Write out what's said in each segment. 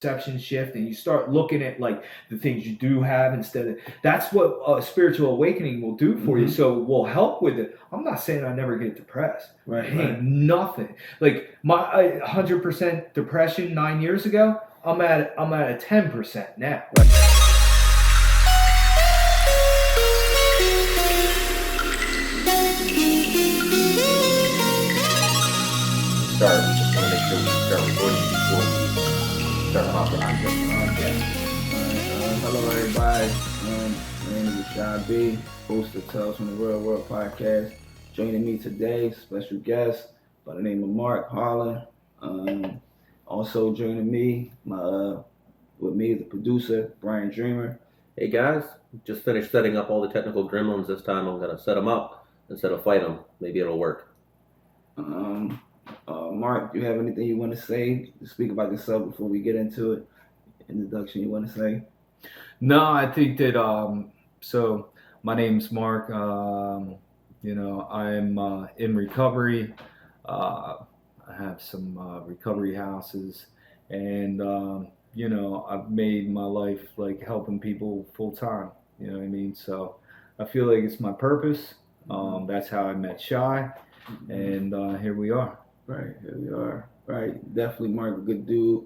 perception shift, and you start looking at like the things you do have instead of that's what spiritual awakening will do for you. Mhm. So will help with it. I'm not saying I never get depressed. Right, Ain't right. nothing like my 100% depression 9 years ago. I'm at a 10% now. Start. We just want to make sure we start recording before we start hopping on different podcasts. Hello, everybody. My name is Shy B, host of Tales from the Real World podcast. Joining me today, special guest by the name of Mark Harlan. Also joining me, with me, the producer, Brian Dreamer. Hey guys, just finished setting up all the technical gremlins. This time I'm gonna set them up instead of fight them. Maybe it'll work. Mark, do you have anything you want to say to speak about yourself before we get into it? Introduction you want to say? No, I think that so my name's Mark. I'm in recovery. I have some recovery houses, and I've made my life like helping people full time. You know what I mean? So I feel like it's my purpose. That's how I met Shy, and here we are. Right, here we are. Right, definitely Mark, a good dude.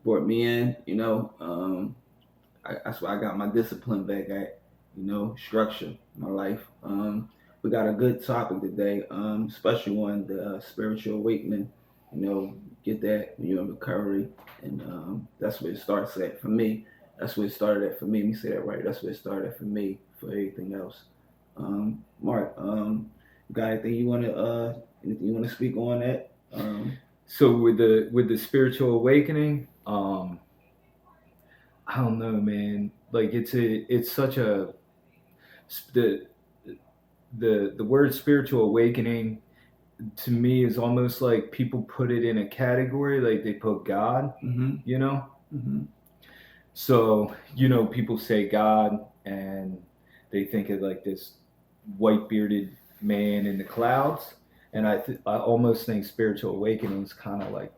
Brought me in, that's why I got my discipline back at, structure in my life. We got a good topic today, special one, the spiritual awakening. Get that when you're in recovery, and that's where it starts at for me. That's where it started at for me. Let me say that right. That's where it started at for me. For everything else, Mark, got anything you want to speak on that? So with the spiritual awakening, I don't know, man. Like it's such a the word spiritual awakening to me is almost like people put it in a category, like they put God, you know. Mm-hmm. So people say God, and they think of like this white bearded man in the clouds. And I almost think spiritual awakening is kind of like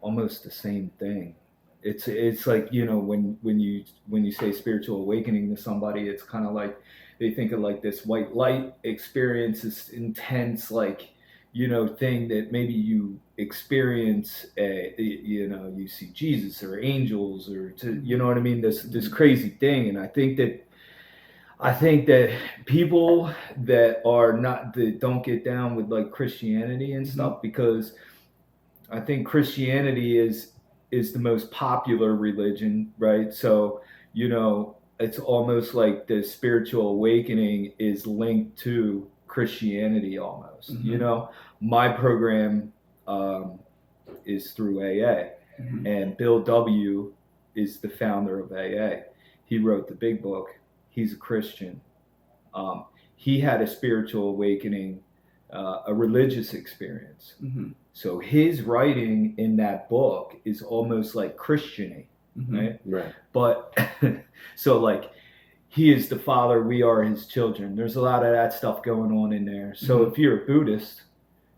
almost the same thing. It's like when you say spiritual awakening to somebody, it's kind of like they think of like this white light experience, this intense thing that maybe you experience. You see Jesus or angels or you know what I mean. This crazy thing, and I think that people that don't get down with like Christianity and stuff, because I think Christianity is the most popular religion, right? So, it's almost like the spiritual awakening is linked to Christianity almost. My program is through AA, and Bill W. is the founder of AA. He wrote the big book. He's a Christian. He had a spiritual awakening, a religious experience. So his writing in that book is almost like Christian-y, right? Right. But so like he is the Father, we are his children. There's a lot of that stuff going on in there. So if you're a Buddhist,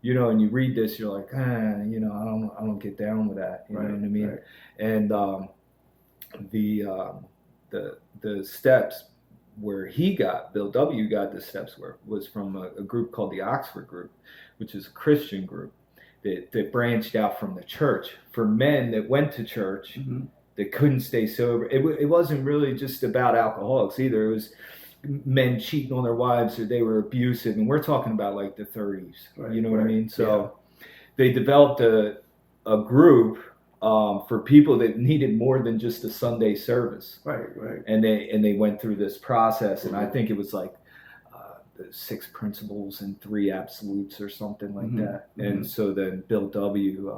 and you read this, you're like, I don't get down with that. You know what I mean? Right. And the steps where Bill W. got the steps was from a group called the Oxford Group, which is a Christian group that branched out from the church for men that went to church that couldn't stay sober. It wasn't really just about alcoholics either. It was men cheating on their wives, or they were abusive, and we're talking about like the 30s. Right, you know what I mean? So they developed a group for people that needed more than just a Sunday service. Right. And they went through this process, and I think it was like the 6 principles and 3 absolutes or something like that. And so then Bill W.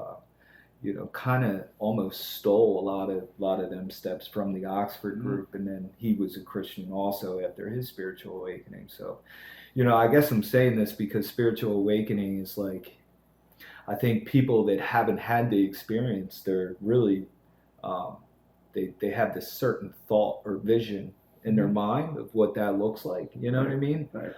Kind of almost stole a lot of them steps from the Oxford Group, and then he was a Christian also after his spiritual awakening. So, I guess I'm saying this because spiritual awakening is like, I think people that haven't had the experience, they're really, they have this certain thought or vision in their mind of what that looks like. You know what I mean? Right.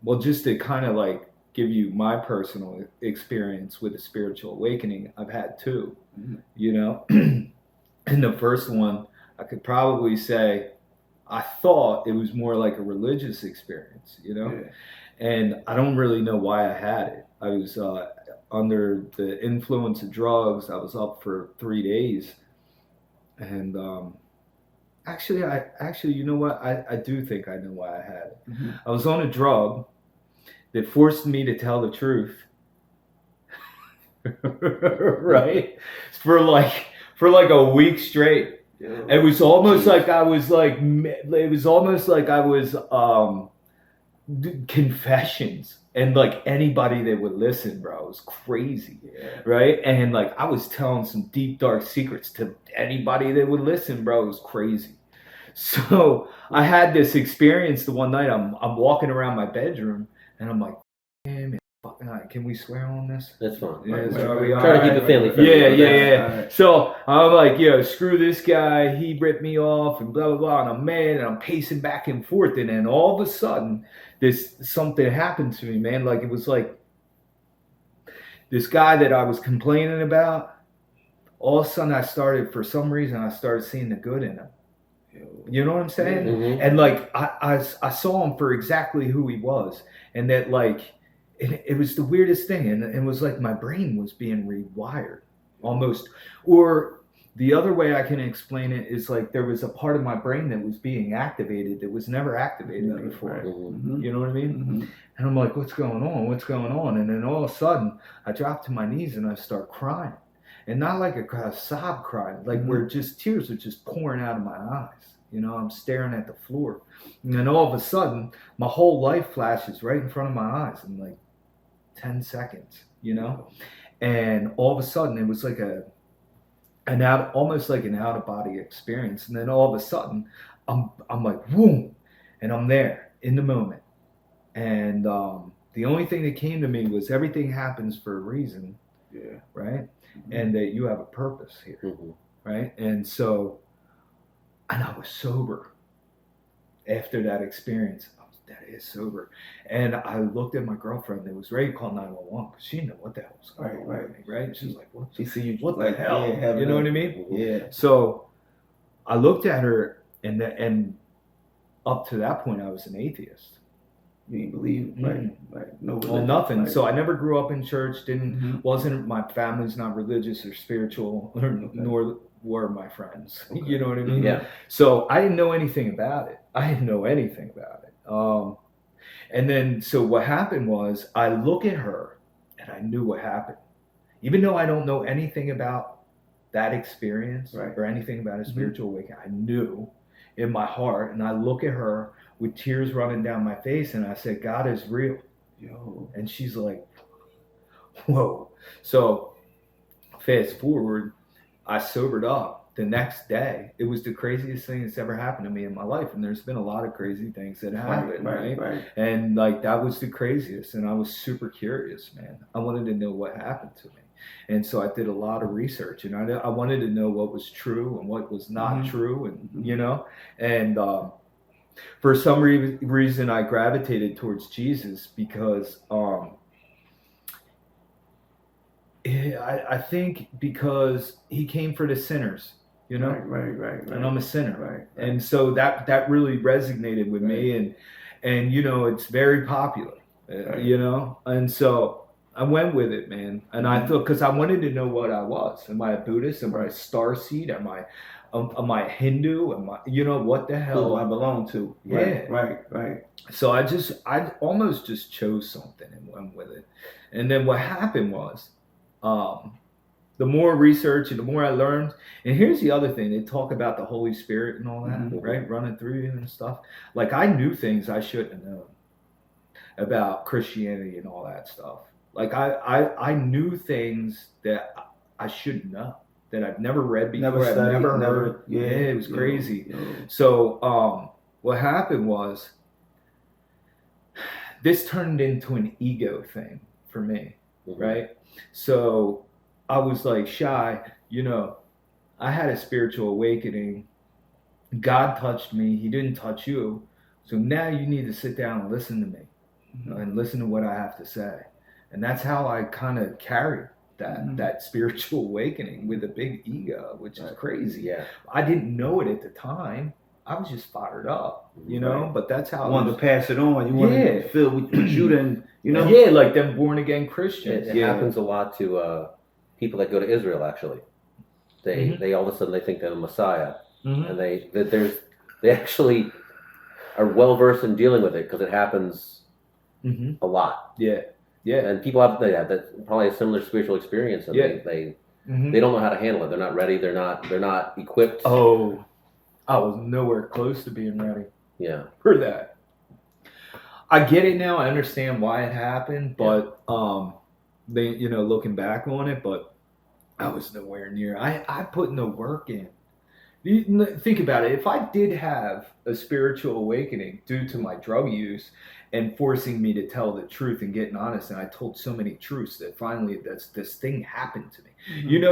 Well, just to kind of like give you my personal experience with a spiritual awakening. I've had two, Mhm. you know. And the first one, I could probably say I thought it was more like a religious experience, you know. Yeah. And I don't really know why I had it. I was under the influence of drugs. I was up for 3 days, and actually, you know what? I do think I know why I had it. Mhm. I was on a drug that forced me to tell the truth, right? For like a week straight. Yo. It was almost Jeez. like I was like, it was almost like I was confessions, and like anybody that would listen, bro, it was crazy. Yeah. Right? And like I was telling some deep dark secrets to anybody that would listen, bro. It was crazy. So I had this experience the one night. I'm walking around my bedroom and I'm like, damn it, can we swear on this? That's fine. Yeah, Right, so right, are we right, Try to keep alright? it family right, friendly. Yeah, right, yeah, right, yeah. right. So I'm like, screw this guy. He ripped me off and blah, blah, blah. And I'm mad and I'm pacing back and forth. And then all of a sudden, something happened to me, man. Like it was like this guy that I was complaining about. All of a sudden, for some reason, I started seeing the good in him. You know what I'm saying? Mhm. And like I saw him for exactly who he was, and that like it was the weirdest thing, and it was like my brain was being rewired almost. Or the other way I can explain it is like there was a part of my brain that was being activated that was never activated Never, before. right. Mhm. You know what I mean? Mhm. And I'm like, what's going on? What's going on? And then all of a sudden, I drop to my knees and I start crying. And not like a sob crying, like where just tears are just pouring out of my eyes. You know, I'm staring at the floor. And then all of a sudden, my whole life flashes right in front of my eyes in like 10 seconds, you know? And all of a sudden, it was like almost like an out of body experience. And then all of a sudden, I'm like, boom, and I'm there in the moment. And the only thing that came to me was everything happens for a reason, Yeah. right? And that you have a purpose here, Mhm. right? And so, and I was sober after that experience. I was dead ass sober. And I looked at my girlfriend that was ready to call 911 because she didn't know what the hell was going on with me, right? She was like, what She see you the like, hell? yeah, You know what I mean? Yeah. So I looked at her, and up to that point, I was an atheist. You ain't believe, right? No Well, religion, nothing. right. So I never grew up in church. Mhm. Wasn't my family's not religious or spiritual, nor were my friends. Okay. You know what I mean? Yeah. So I didn't know anything about it. I didn't know anything about it. And then so what happened was I look at her and I knew what happened, even though I don't know anything about that experience Right. or anything about a spiritual awakening. I knew in my heart, and I look at her with tears running down my face, and I said, God is real. Yo. And she's like, whoa. So fast forward, I sobered up the next day. It was the craziest thing that's ever happened to me in my life. And there's been a lot of crazy things that happened, right? And like that was the craziest. And I was super curious, man. I wanted to know what happened to me. And so I did a lot of research, and I wanted to know what was true and what was not true, and you know, and for some reason I gravitated towards Jesus because I think because he came for the sinners, you know, Right. and I'm a sinner, Right. and so that really resonated with me, and you know, it's very popular, you know, and so I went with it, man, and I thought because I wanted to know what I was. Am I a Buddhist? Am I a starseed? Am I Hindu? Am I, you know, what the hell Who do I belong to? Yeah. Right. So I almost just chose something and went with it. And then what happened was, the more research and the more I learned, and here's the other thing, they talk about the Holy Spirit and all that, right? Running through you and stuff. Like I knew things I shouldn't have known about Christianity and all that stuff. Like I knew things that I shouldn't know, that I've never read before, Never studied, I've never never- heard. yeah, it was crazy. Yo. So what happened was this turned into an ego thing for me, right? So I was like, Shy, you know, I had a spiritual awakening. God touched me. He didn't touch you. So now you need to sit down and listen to me. and listen to what I have to say. And that's how I kind of carried that spiritual awakening with a big ego, which is crazy. Yeah. I didn't know it at the time. I was just fired up, but that's how I wanted to pass it on. You wanted to feel what you didn't, Yeah, like them born again Christians. It happens a lot to people that go to Israel. Actually, they all of a sudden they think they're the Messiah, and they actually are well versed in dealing with it because it happens a lot. Yeah. And people have that probably a similar spiritual experience, and they don't know how to handle it. They're not ready. They're not equipped. Oh, I was nowhere close to being ready. Yeah. For that. I get it now. I understand why it happened, but they, looking back on it, but I was nowhere near. I put no work in. Think about it. If I did have a spiritual awakening due to my drug use and forcing me to tell the truth and getting honest, and I told so many truths that finally this thing happened to me.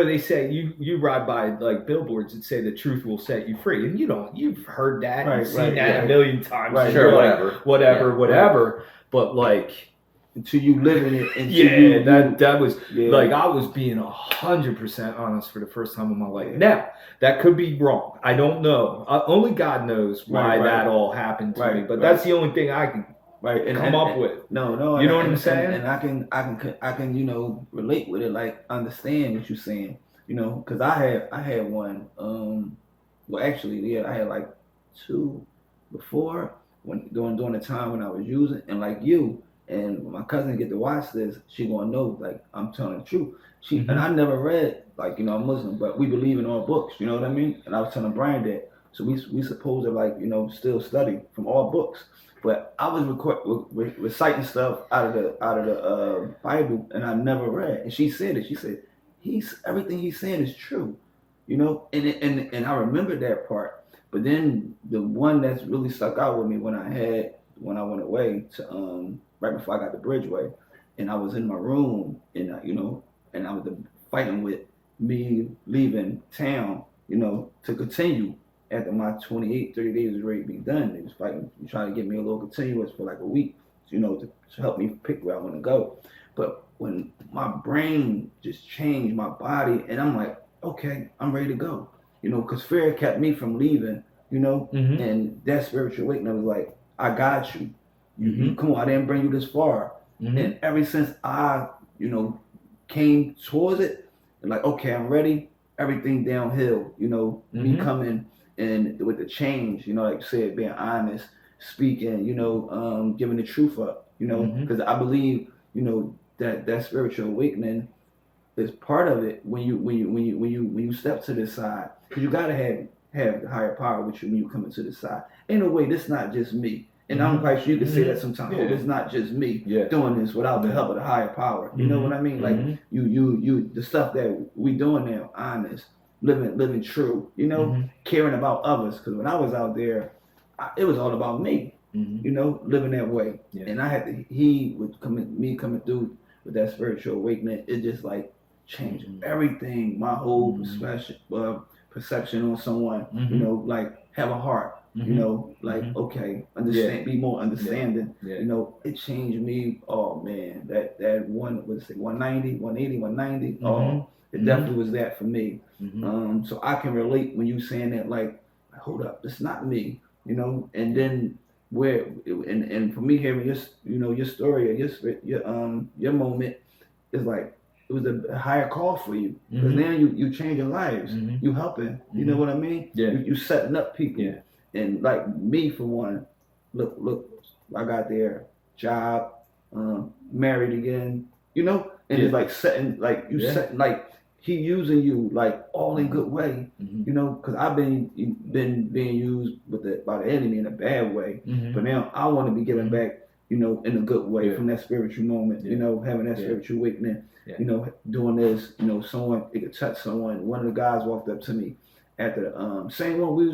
They say you ride by like billboards that say the truth will set you free, and you've heard that, you've seen that a million times. Right, sure, whatever. But like, until you live in it, that was like I was being 100% honest for the first time in my life. Now that could be wrong. I don't know. Only God knows why that all happened to me. But that's the only thing I can come up with. No, you know what I'm saying? And I can relate with it. Like understand what you're saying. Because I had one. Well, actually, I had like two before during the time when I was using, and like you. And when my cousin get to watch this, she gonna know like I'm telling the truth. And I never read like I'm Muslim, but we believe in all books. You know what I mean? And I was telling Brian that, so we supposed to like still study from all books. But I was reciting stuff out of the Bible, and I never read. And she said it. She said everything he's saying is true. And I remember that part. But then the one that's really stuck out with me when I went away to right before I got the Bridgeway, and I was in my room, and and I was fighting with me leaving town, to continue after my 28, 30 days was ready to be done. They was fighting, trying to get me a little continuous for like a week, to help me pick where I want to go. But when my brain just changed my body, and I'm like, okay, I'm ready to go, because fear kept me from leaving, and that spiritual awakening, I was like, I got you. You come on, I didn't bring you this far. And ever since I, came towards it, and like, okay, I'm ready, everything downhill, me coming and with the change, like you said, being honest, speaking, giving the truth up, because I believe, that spiritual awakening is part of it when you step to this side, because you gotta have the higher power with you when you come into the side. In a way, this not just me. And I'm quite sure you can say that sometimes. It's not just me doing this without the help of the higher power. You know what I mean? Like you the stuff that we doing now, honest, living true, caring about others. Because when I was out there, it was all about me, living that way. And I had to, coming through with that spiritual awakening, it just like changed everything, my whole perception on someone, like have a heart. Okay, understand, be more understanding. It changed me. Oh man, that one was 190, 180, 190. Oh, it definitely was that for me. So I can relate when you saying that, like, hold up, it's not me, and then where, and for me hearing your story, your moment is like, it was a higher call for you, because now you changing lives, you helping, you know what I mean? You setting up people. And like me, for one, look, I got there, job, married again, and it's like setting, like you setting, like he using you like all in good way, because I've been being used by the enemy in a bad way, but now I want to be giving back, in a good way from that spiritual moment, having that spiritual awakening, doing this, someone, it could touch someone. One of the guys walked up to me after the same one we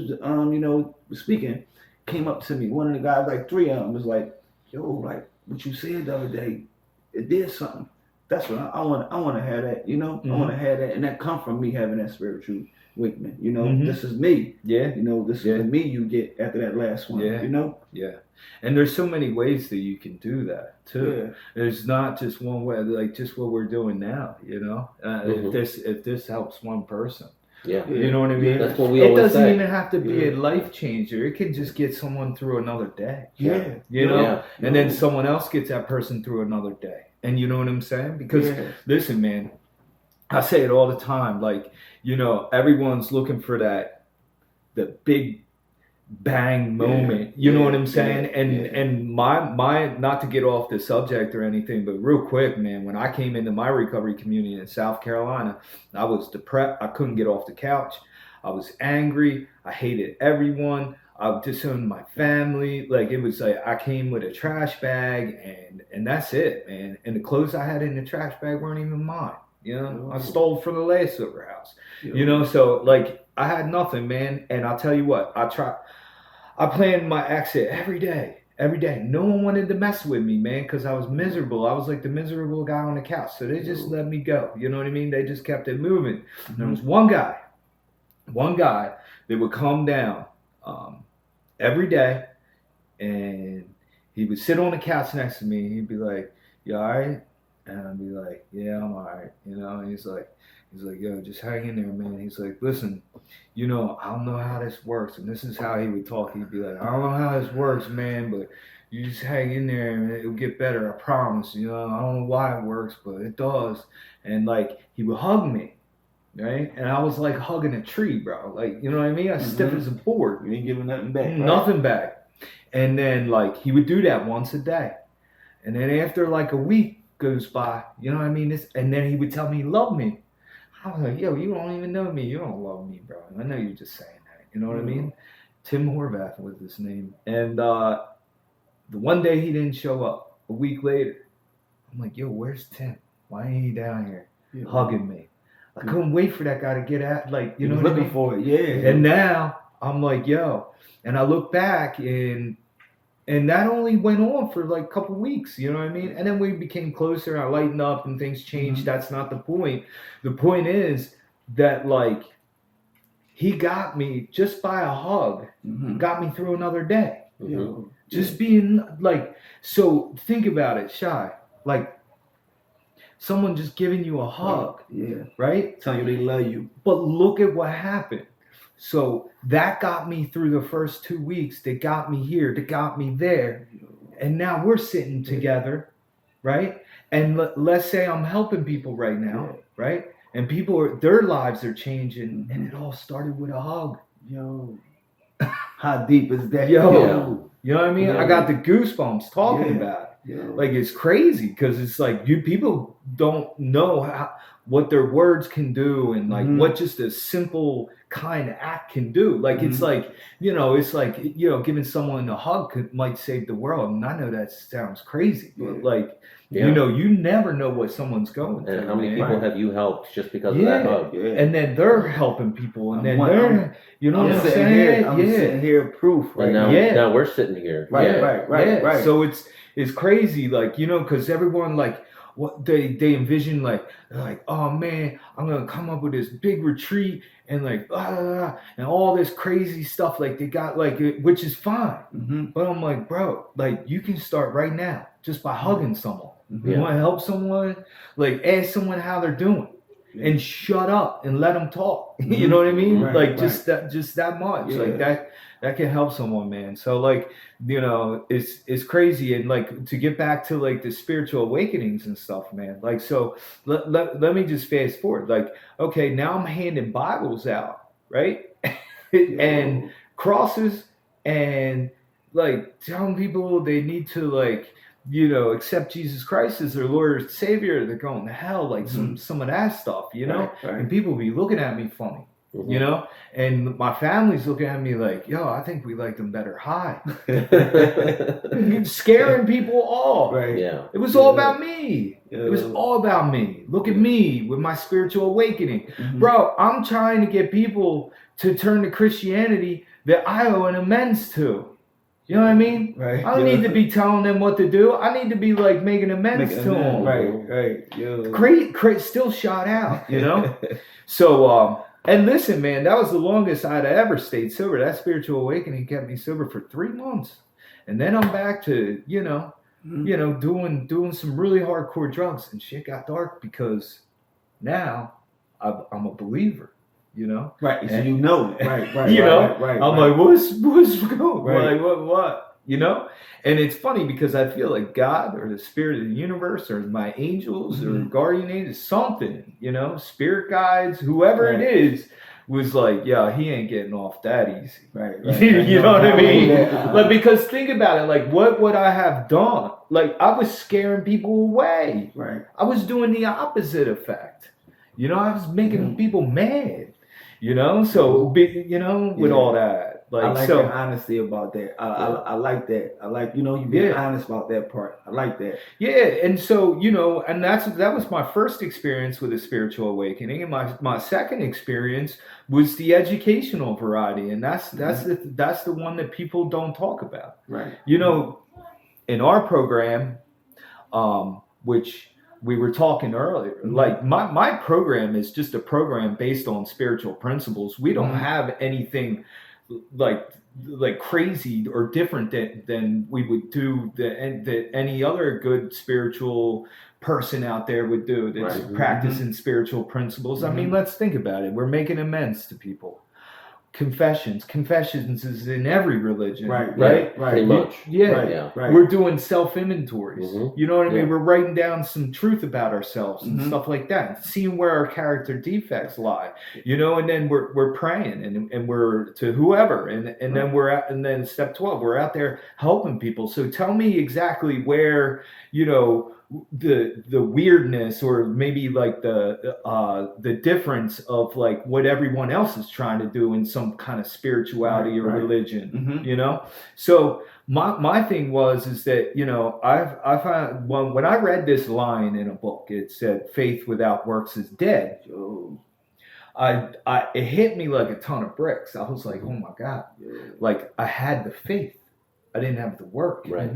was speaking, came up to me. One of the guys, like three of them, was like, yo, like what you said the other day, it did something. That's what I want. I want to have that. I want to have that, and that come from me having that spiritual awakening. This is me. Yeah. This is the me you get after that last one. Yeah. Yeah. And there's so many ways that you can do that too. Yeah. There's not just one way, like just what we're doing now. If this helps one person. Yeah. You know what I mean? That's what we It always doesn't say. even have to be a life changer. It can just get someone through another day. Yeah. And then someone else gets that person through another day. And you know what I'm saying? Because listen, man, I say it all the time. Like, everyone's looking for the big bang moment. You know what I'm saying? And my not to get off the subject or anything, but real quick, man, when I came into my recovery community in South Carolina, I was depressed. I couldn't get off the couch. I was angry. I hated everyone. I disowned my family. Like, it was like I came with a trash bag and that's it, man. And the clothes I had in the trash bag weren't even mine. I stole from the Lassover house. So like I had nothing, man. And I'll tell you what, I planned my exit every day. No one wanted to mess with me, man, because I was miserable. I was like the miserable guy on the couch. So they just let me go. You know what I mean? They just kept it moving. And there was one guy that would come down every day, and he would sit on the couch next to me. He'd be like, "You all right?" And I'd be like, "Yeah, I'm all right." And he's like, "Yo, just hang in there, man." He's like, "Listen, I don't know how this works." And this is how he would talk. He'd be like, "I don't know how this works, man, but you just hang in there and it'll get better. I promise. I don't know why it works, but it does." And like, he would hug me, right? And I was like hugging a tree, bro. Like, you know what I mean? I was stiff as a board. You ain't giving nothing back. Right? Nothing back. And then like, he would do that once a day. And then after like a week goes by, you know what I mean? And then he would tell me he loved me. I was like, "Yo, you don't even know me. You don't love me, bro. I know you're just saying that." You know what I mean? Tim Horvath was his name. And the one day he didn't show up. A week later, I'm like, "Yo, where's Tim? Why ain't he down here hugging me?" I couldn't wait for that guy to get out. Like, you know what I mean? Looking for it, yeah. And now I'm like, yo. And I look back and that only went on for like a couple weeks, you know what I mean? And then we became closer. I lightened up and things changed. That's not the point. The point is that like he got me just by a hug, got me through another day. Just being like, so think about it, Shy. Like someone just giving you a hug, right? Telling you they love you. But look at what happened. So that got me through the first 2 weeks. That got me here. That got me there. And now we're sitting together, right? And let's say I'm helping people right now, right? And their lives are changing. And it all started with a hug. Yo, how deep is that? Yo, you know what I mean? I got the goosebumps talking about it. Like, it's crazy because it's like people don't know what their words can do and like what just a simple kind act can do. Like it's like, it's like, giving someone a hug might save the world. And I know that sounds crazy, but like, you never know what someone's going through. And how many people have you helped just because of that hug? And then they're helping people, and then they're, what I'm saying? I'm sitting here proof right now. Now we're sitting here. Right. So it's crazy, like, because everyone like what they envision like, oh man, I'm gonna come up with this big retreat and like and all this crazy stuff like they got like, which is fine. But I'm like, bro, like you can start right now just by hugging someone. You want to help someone, like ask someone how they're doing. And shut up and let them talk. You know what I mean? Just that much. Like that can help someone, man. So like, it's crazy. And like to get back to like the spiritual awakenings and stuff, man. Like, so let me just fast forward. Like, okay, now I'm handing Bibles out, right? And crosses and like telling people they need to like, accept Jesus Christ as their Lord and Savior. They're going to hell, like some of that stuff, and people be looking at me funny, and my family's looking at me like, yo, I think we like them better high. Scaring people off. Right. Yeah. It was all about me. It was all about me. Look at me with my spiritual awakening. Bro, I'm trying to get people to turn to Christianity that I owe an amends to. You know what I mean? Right. I don't need to be telling them what to do. I need to be like making amends to them. Right. Yo. Great, still shot out, you know? So, and listen, man, that was the longest I'd ever stayed sober. That spiritual awakening kept me sober for 3 months. And then I'm back to, doing some really hardcore drugs, and shit got dark because now I'm a believer, you know? Right. So And, right. I'm like, what's going? Right. Like, what? You know? And it's funny because I feel like God or the spirit of the universe or my angels or guardian angels, something, spirit guides, whoever it is, was like, yeah, he ain't getting off that easy. Right. You know what I mean? Like, because think about it, like, what would I have done? Like, I was scaring people away. Right. I was doing the opposite effect. I was making people mad. So with all that. Like, I like your honesty about that. I like that. I like, you being honest about that part. I like that. Yeah, and so, and that was my first experience with a spiritual awakening, and my second experience was the educational variety, and that's the one that people don't talk about. Right. In our program, which we were talking earlier, like my program is just a program based on spiritual principles. We don't have anything like crazy or different than we would do that any other good spiritual person out there would do that's practicing spiritual principles. I mean, let's think about it. We're making amends to people. Confessions is in every religion, right? Pretty much. Right. We're doing self-inventories. You know what I mean? We're writing down some truth about ourselves and stuff like that, seeing where our character defects lie. And then we're praying and we're to whoever, and then and then step 12, we're out there helping people. So tell me exactly where the weirdness, or maybe like the difference of like what everyone else is trying to do in some kind of spirituality or religion, So my thing is that I found when I read this line in a book, it said faith without works is dead. It hit me like a ton of bricks. I was like, oh my God, like I had the faith, I didn't have the work. Right.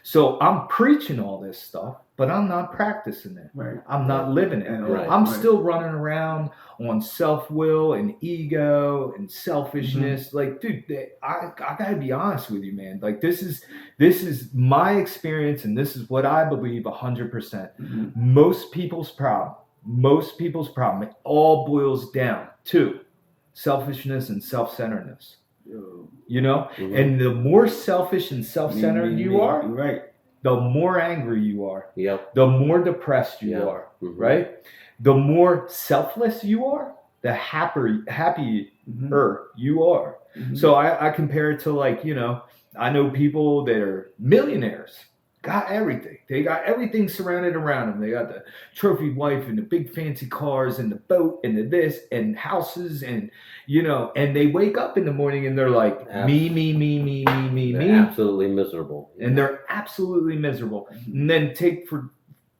So I'm preaching all this stuff, but I'm not practicing it. Right. I'm not living it. I'm still running around on self-will and ego and selfishness. Like, dude, I gotta be honest with you, man. Like, this is my experience, and this is what I believe 100%. Most people's problem, it all boils down to selfishness and self-centeredness. And the more selfish and self-centered you are, the more angry you are, the more depressed you are, right? The more selfless you are, the happier you are. So I compare it to, like, I know people that are millionaires, got everything. They got everything surrounded around them. They got the trophy wife and the big fancy cars and the boat and the this and houses and and they wake up in the morning and they're like, me. They're absolutely miserable. And they're absolutely miserable. And then take, for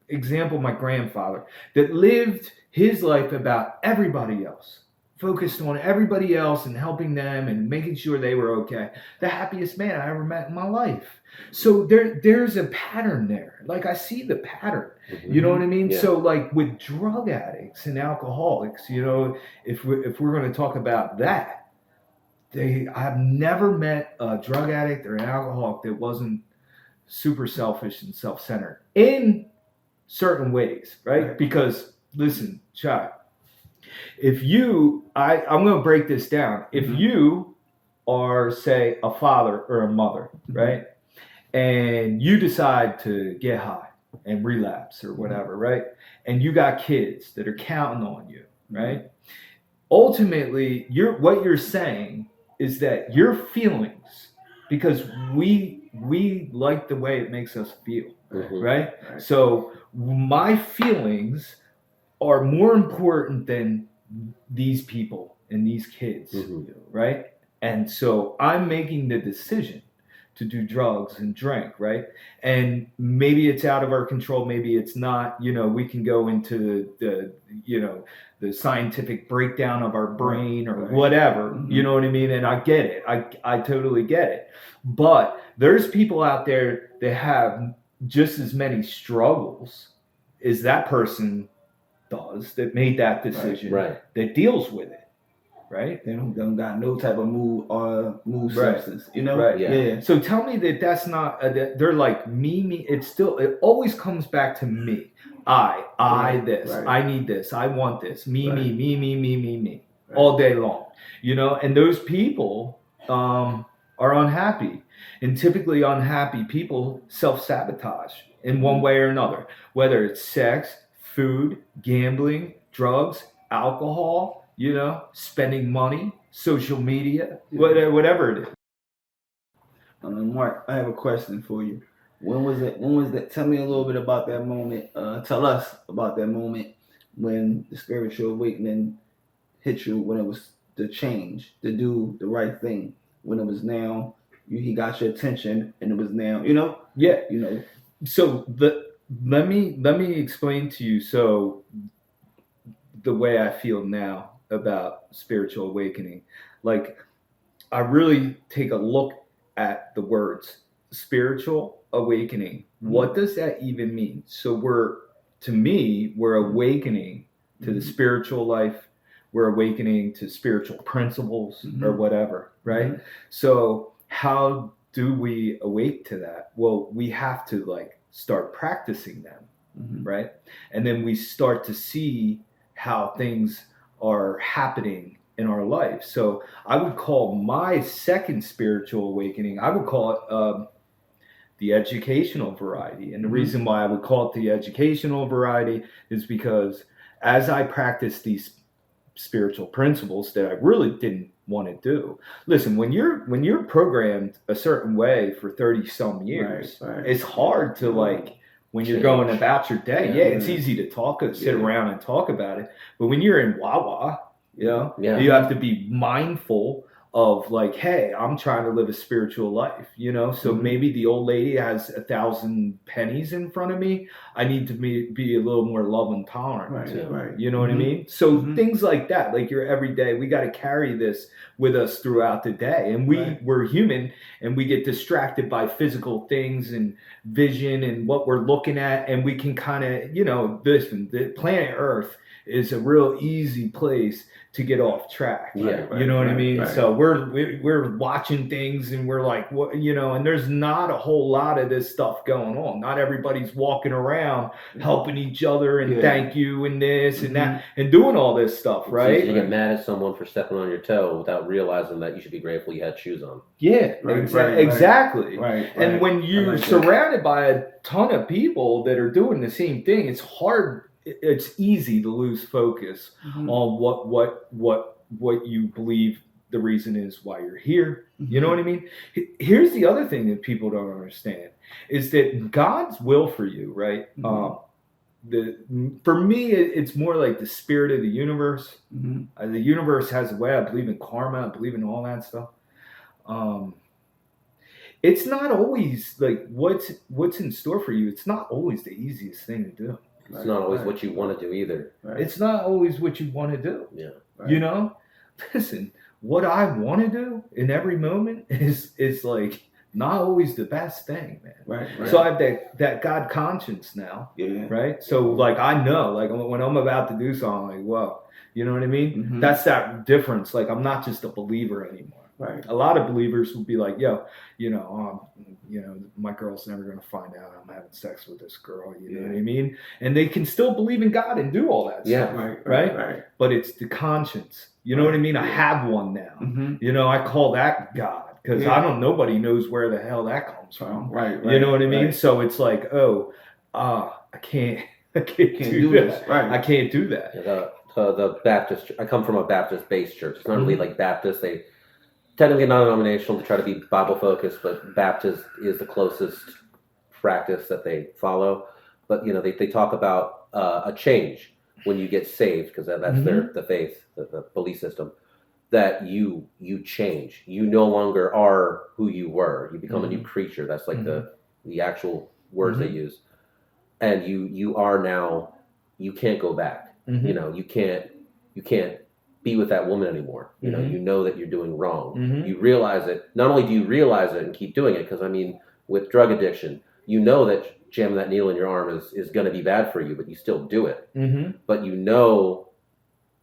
example, my grandfather that lived his life about everybody else, focused on everybody else and helping them and making sure they were okay. The happiest man I ever met in my life. So there's a pattern there. Like, I see the pattern. You know what I mean? So, like, with drug addicts and alcoholics, if we're going to talk about that, I've never met a drug addict or an alcoholic that wasn't super selfish and self-centered in certain ways, right? Because, listen, Chuck, if I'm going to break this down. If you are, say, a father or a mother, right? And you decide to get high and relapse or whatever, right? And you got kids that are counting on you, right? Ultimately, what you're saying is that your feelings, because we like the way it makes us feel, right? So my feelings are more important than these people and these kids, right? And so I'm making the decision to do drugs and drink, right? And maybe it's out of our control, maybe it's not. We can go into the scientific breakdown of our brain or whatever. Mhm. You know what I mean? And I get it. I totally get it. But there's people out there that have just as many struggles as that person does that made that decision, Right. that deals with it, right? They don't got no type of mood Right. substance, you know? Right. Yeah. So tell me that's not, that they're like me. It always comes back to me. I this, Right. I need this, I want this, me, Right. me, Right. all day long, and those people are unhappy, and typically unhappy people self-sabotage in one way or another, whether it's sex, food, gambling, drugs, alcohol, spending money, social media, whatever it is. Mark, I have a question for you. When was that? Tell me a little bit about that moment. Tell us about that moment when the spiritual awakening hit you, when it was the change, to do the right thing, when it was now, he got your attention, and it was now, Yeah. you know. So let me explain to you. So the way I feel now about spiritual awakening, like I really take a look at the words spiritual awakening. What does that even mean? So to me, we're awakening to the spiritual life. We're awakening to spiritual principles or whatever, right? Mhm. So how do we awake to that? Well, we have to start practicing them, right? And then we start to see how things are happening in our life. So I would call my second spiritual awakening, I would call it the educational variety. And the reason why I would call it the educational variety is because as I practice these spiritual principles that I really didn't want to do. Listen, when you're programmed a certain way for 30 some years, Right. it's hard to when you're going about your day. Yeah, it's easy to sit around and talk about it. But when you're in Wawa, you have to be mindful of hey, I'm trying to live a spiritual life, so maybe the old lady has 1,000 pennies in front of me. I need to be a little more love and tolerant too. Right. You know what I mean? So things like that, like your everyday, we got to carry this with us throughout the day. And we're human, and we get distracted by physical things and vision and what we're looking at. And we can kind of, the planet Earth is a real easy place to get off track. You know what I mean? Right. So we're watching things, and we're like, what, and there's not a whole lot of this stuff going on. Not everybody's walking around helping each other and thank you and this and that and doing all this stuff, right? So you get mad at someone for stepping on your toe without realizing that you should be grateful you had shoes on. Yeah, exactly. Right. And when you're surrounded by a ton of people that are doing the same thing, it's hard. It's easy to lose focus on what you believe the reason is why you're here. You know what I mean? Here's the other thing that people don't understand is that God's will for you, right? For me, it's more like the spirit of the universe. The universe has a way. I believe in karma. I believe in all that stuff. It's not always like what's in store for you. It's not always the easiest thing to do. It's not always what you want to do either. It's not always what you want to do. Yeah. Listen, what I want to do in every moment is not always the best thing, man. Right. So I have that God conscience now. Yeah. Right. So I know when I'm about to do something, well, you know what I mean? That's that difference. I'm not just a believer anymore. Right. A lot of believers will be like, yo, my girl's never going to find out I'm having sex with this girl. You know what I mean? And they can still believe in God and do all that stuff. Right. But it's the conscience. You know what I mean? I have one now. I call that God because nobody knows where the hell that comes from. Right. You know what I mean? So it's like, I can't do that. Right. I can't do that. Yeah, the Baptist. I come from a Baptist-based church. It's not really like Baptist. They technically non-denominational to try to be Bible focused, but Baptist is the closest practice that they follow. But they talk about a change when you get saved, because that's the faith, the belief system. that you change. You no longer are who you were. You become a new Mhm. creature. That's like Mhm. the actual words they Mhm. use. And you are now, you can't go back. Mhm. You know, you can't be with that woman anymore. You know, Mhm. you know that you're doing wrong. Mhm. You realize it. Not only do you realize it and keep doing it, because I mean, with drug addiction, you know that jamming that needle in your arm is going to be bad for you, but you still do it. Mhm. But you know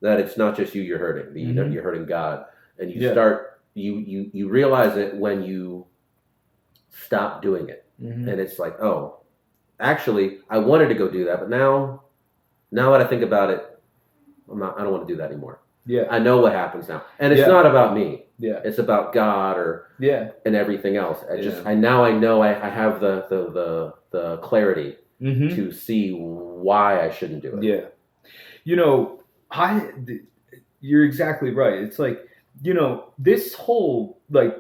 that it's not just you're hurting. That Mhm. you're hurting God, and you Yeah. start you realize it when you stop doing it, Mhm. and it's like, oh, actually, I wanted to go do that, but now that I think about it, I don't want to do that anymore. Yeah. I know what happens now, and it's Yeah. not about me. Yeah. It's about God Yeah. and everything else. Yeah. I know I have the clarity Mhm. to see why I shouldn't do it. Yeah. You know, you're exactly right. It's like, this whole like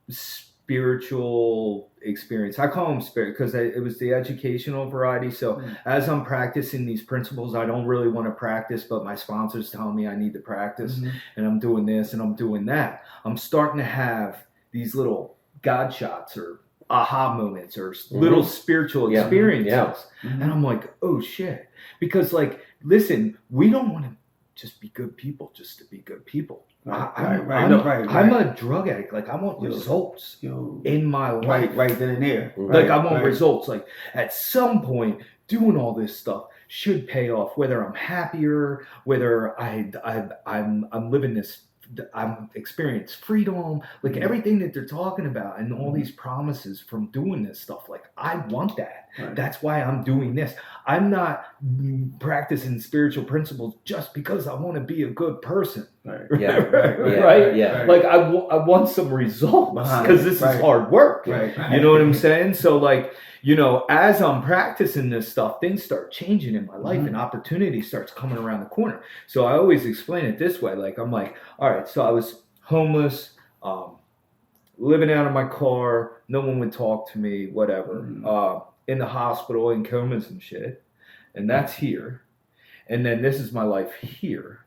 spiritual experience. I call them spirit because it was the educational variety. So as I'm practicing these principles, I don't really want to practice, but my sponsors tell me I need to practice, and I'm doing this and I'm doing that. I'm starting to have these little God shots or aha moments or little spiritual experiences. Yeah. And I'm like, oh shit. Because like, listen, we don't want to just be good people just to be good people. I'm a drug addict. Like, I want results in my life. Right then and there. Like, I want results. Like, at some point, doing all this stuff should pay off. Whether I'm happier, whether I'm living this, I'm experiencing freedom. Like, everything that they're talking about and all these promises from doing this stuff. Like, I want that. That's why I'm doing this. I'm not practicing spiritual principles just because I want to be a good person. Right. Like, I want some results because this is hard work. You know what I'm saying? So like, as I'm practicing this stuff, things start changing in my life and opportunity starts coming around the corner. So I always explain it this way. Like, I'm like, all right, so I was homeless, living out of my car. No one would talk to me, whatever. In the hospital, in comas and shit. And that's here. And then this is my life here.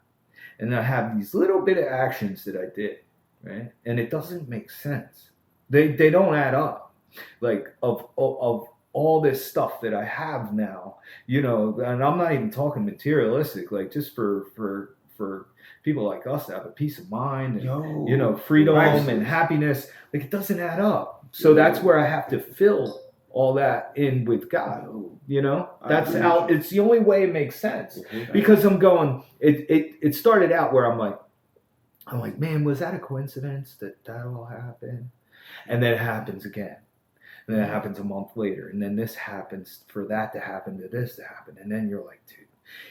And I have these little bit of actions that I did, right? And it doesn't make sense. They don't add up. Like, of all this stuff that I have now, and I'm not even talking materialistic, like just for people like us to have a peace of mind and freedom and happiness, like it doesn't add up. So that's where I have to fill all that in with God. That's how it's the only way it makes sense. Because I'm going, it started out where I'm like, man, was that a coincidence that all happened? And then it happens again. And then it happens a month later. And then this happens for that to happen, to this to happen. And then you're like, dude,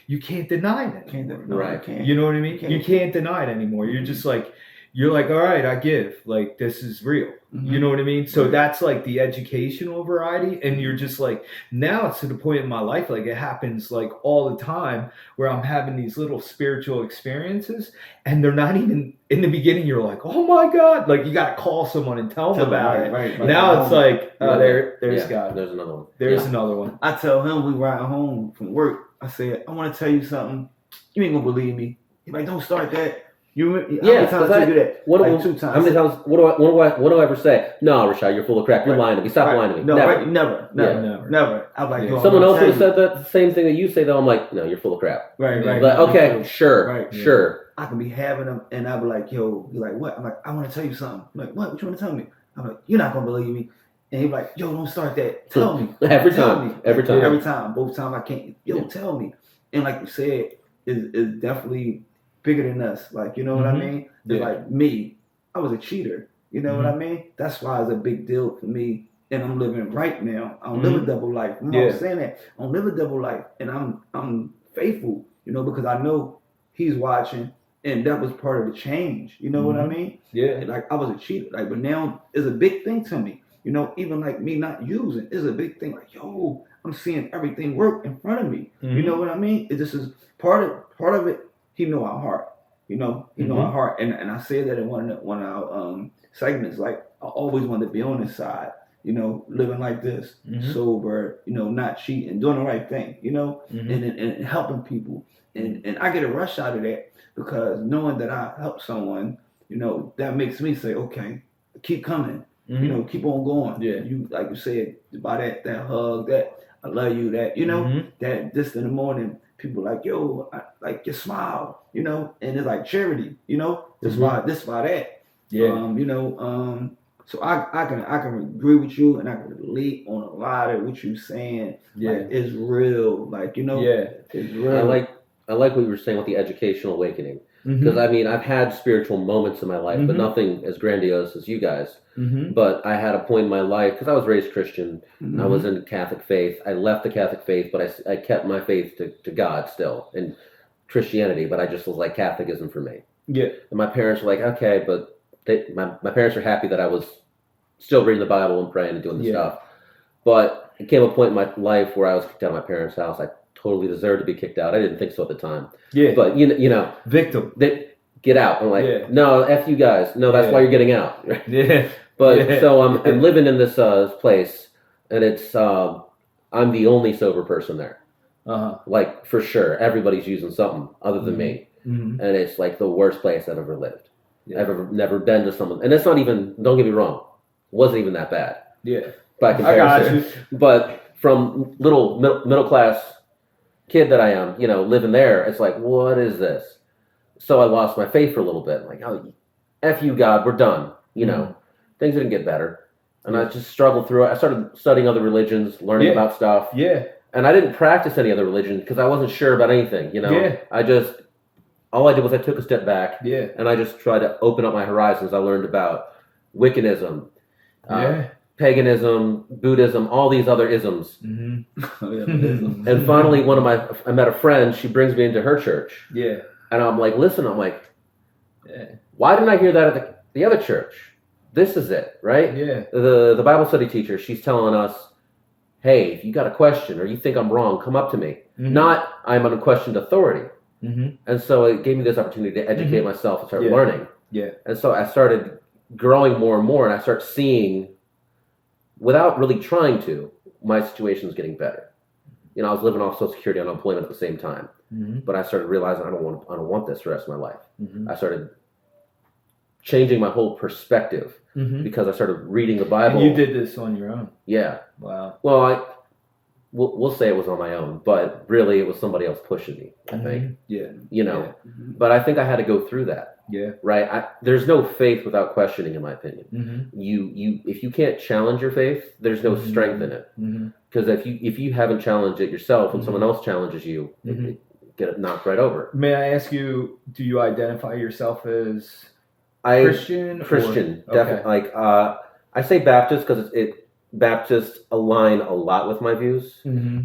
you can't deny it anymore. You know what I mean? You can't deny it anymore. You're just like, all right, I give. Like, this is real. You know what I mean? So that's like the educational variety. And you're just like, now it's to the point in my life, like it happens like all the time where I'm having these little spiritual experiences and they're not even, in the beginning, you're like, oh my God. Like, you got to call someone and tell them about it. Now it's like, there's God. There's another one. There's another one. I tell him we ride home from work. I said, I want to tell you something. You ain't going to believe me. He's like, don't start that. How many times I do that? Like 2 times. How many times? What do I ever say? No, Rashad, you're full of crap. You're lying to me. Stop lying to me. No, never. Never. I'm like, someone else would have said that the same thing that you say, though. I'm like, no, you're full of crap. Right. Like, okay, sure. I can be having them, and I'll be like, yo, you're like, what? I'm like, I want to tell you something. I'm like, what? What you want to tell me? I'm like, you're not gonna believe me. And he's like, yo, don't start that. Tell me. Every time. Both times I can't. Yo, tell me. And like you said, is definitely bigger than us. Like, you know what I mean? It's like me. I was a cheater. You know what I mean? That's why it's a big deal for me. And I'm living right now. I don't live a double life. I'm not saying that. I don't live a double life. And I'm faithful, because I know he's watching. And that was part of the change. You know what I mean? Yeah. Like, I was a cheater. Like, but now it's a big thing to me. Even like me not using is a big thing. Like, yo, I'm seeing everything work in front of me. You know what I mean? This is part of it. He know our heart. He know our heart. And I said that in one of our segments. Like, I always wanted to be on this side. Living like this, sober. Not cheating, doing the right thing. And helping people. And I get a rush out of that because knowing that I help someone that makes me say, okay, keep coming. Mm-hmm. Keep on going. Yeah. You, like you said, by that hug, that I love you, that that just in the morning, people like, yo, I like your smile, and it's like charity, just by that. Yeah. So I can agree with you, and I can relate on a lot of what you're saying. Yeah. Like, it's real, like Yeah. it's real. I like what you were saying with the educational awakening, Mm-hmm. because I mean I've had spiritual moments in my life, but nothing as grandiose as you guys. Mm-hmm. But I had a point in my life because I was raised Christian. Mhm. I was in Catholic faith. I left the Catholic faith, but I kept my faith to God still in Christianity. But I just was like, Catholic isn't for me. Yeah. And my parents were like, okay, but my parents were happy that I was still reading the Bible and praying and doing the stuff. But it came a point in my life where I was kicked out of my parents' house. I totally deserved to be kicked out. I didn't think so at the time. Yeah. But you know, victim. They get out. I'm like, Yeah. no, F you guys. No, that's why you're getting out. Yeah. But so I'm living in this place, and it's I'm the only sober person there. Like, for sure, everybody's using something other than me, and it's like the worst place I've ever lived. Yeah. I've never been to someone, and it's not even. Don't get me wrong, wasn't even that bad. Yeah. By comparison. I got you. But from little middle class kid that I am, living there, it's like, what is this? So I lost my faith for a little bit. Like, oh, F you, God, we're done. Things didn't get better. And I just struggled through it. I started studying other religions, learning about stuff. Yeah. And I didn't practice any other religion because I wasn't sure about anything, Yeah. All I did was I took a step back. Yeah. And I just tried to open up my horizons. I learned about Wiccanism, paganism, Buddhism, all these other isms. Mm-hmm. And finally, I met a friend. She brings me into her church. Yeah. And I'm like, listen, why didn't I hear that at the other church? This is it, right? Yeah. The Bible study teacher, she's telling us, hey, if you got a question or you think I'm wrong, come up to me. Mm-hmm. Not I'm an unquestioned authority. Mm-hmm. And so it gave me this opportunity to educate myself and start learning. Yeah. And so I started growing more and more, and I start seeing, without really trying to, my situation's getting better. I was living off Social Security and unemployment at the same time. Mm-hmm. But I started realizing I don't want this the rest of my life. Mm-hmm. I started changing my whole perspective because I started reading the Bible. And you did this on your own? Yeah. Wow. Well, we'll say it was on my own, but really it was somebody else pushing me, I think. Yeah. But I think I had to go through that. Yeah. Right? There's no faith without questioning, in my opinion. Mm-hmm. If you can't challenge your faith, there's no strength in it. Because if you haven't challenged it yourself and someone else challenges you, it get knocked right over. May I ask you, do you identify yourself as Christian? Christian, definitely. Okay. Like, I say Baptist because Baptists align a lot with my views,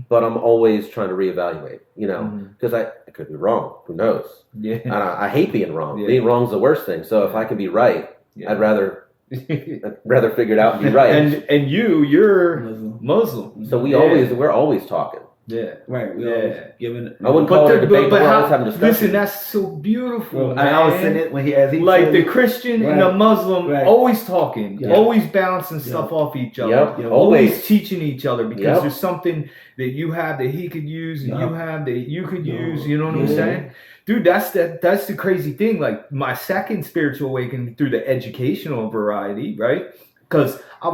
but I'm always trying to reevaluate, because I could be wrong. Who knows? Yeah. And I hate being wrong. Yeah. Being wrong is the worst thing. So if I can be right, I'd rather figure it out and be right. And you're Muslim. So we're always talking. Yeah. Right. We always giving. I wouldn't call it a debate, but we're always having discussions. Listen, that's so beautiful. And I was saying it when he like the Christian and the Muslim always talking, always bouncing stuff off each other, always teaching each other because there's something that you have that he could use and you have that you could use. You know what I'm saying? Dude, that's the crazy thing. Like my second spiritual awakening through the educational variety, right? Because I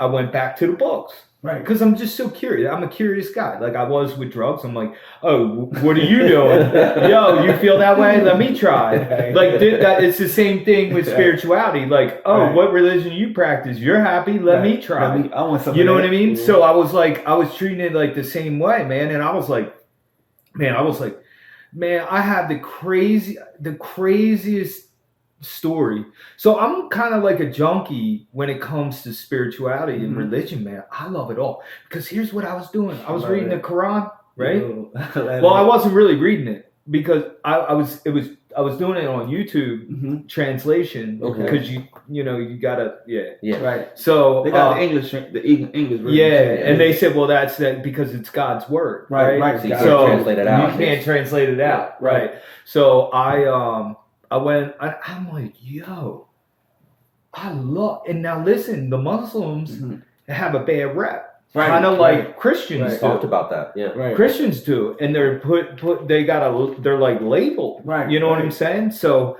went back to the books. Right, because I'm just so curious. I'm a curious guy. Like I was with drugs. I'm like, oh, what are you doing? Yo, you feel that way? Let me try. Like it's the same thing with spirituality. Like, oh, what religion you practice? You're happy? Let me try. I want something. You know what I mean? So I was treating it like the same way, man. And I was like, man, I have the craziest story. So I'm kind of like a junkie when it comes to spirituality and religion, man. I love it all because here's what I was doing. I was reading the Quran, right? Well, I wasn't really reading it because I was doing it on YouTube translation because you gotta right. So they got the English version. Yeah, and they said, well, that's that because it's God's word, right? So you can't translate it out. You can't translate it out, right? So I went, I'm like, yo, I love, and now listen, the Muslims have a bad rep. Kind of like Christians do. Talked about that, yeah. Right. Christians do, and they're they're like labeled. Right. You know what I'm saying? So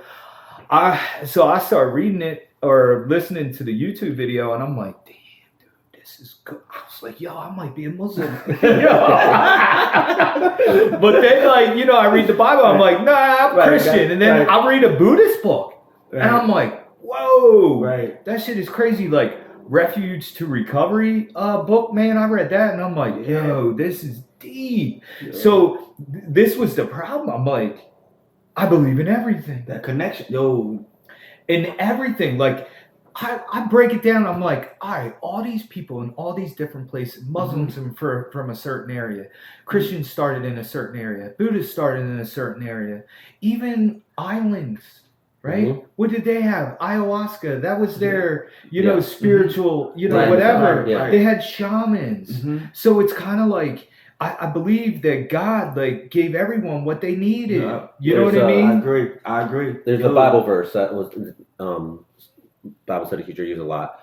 So I started reading it or listening to the YouTube video, and I'm like, damn, dude, this is good. I was like, yo, I might be a Muslim. But then, like, I read the Bible, I'm like, nah, I'm Christian. And then I read a Buddhist book, and I'm like, whoa, that shit is crazy. Like, Refuge to Recovery book, man, I read that, and I'm like, yo, this is deep. Yeah. So this was the problem. I'm like, I believe in everything. That connection, yo. In everything. Like, I break it down. I'm like, all right, all these people in all these different places, Muslims from a certain area, Christians started in a certain area, Buddhists started in a certain area, even islands, right? What did they have? Ayahuasca. That was their, spiritual, whatever. Right. They had shamans. So it's kind of like, I believe that God gave everyone what they needed. Yeah. You know what I mean? I agree. There's a Bible verse that was Bible study teacher used a lot,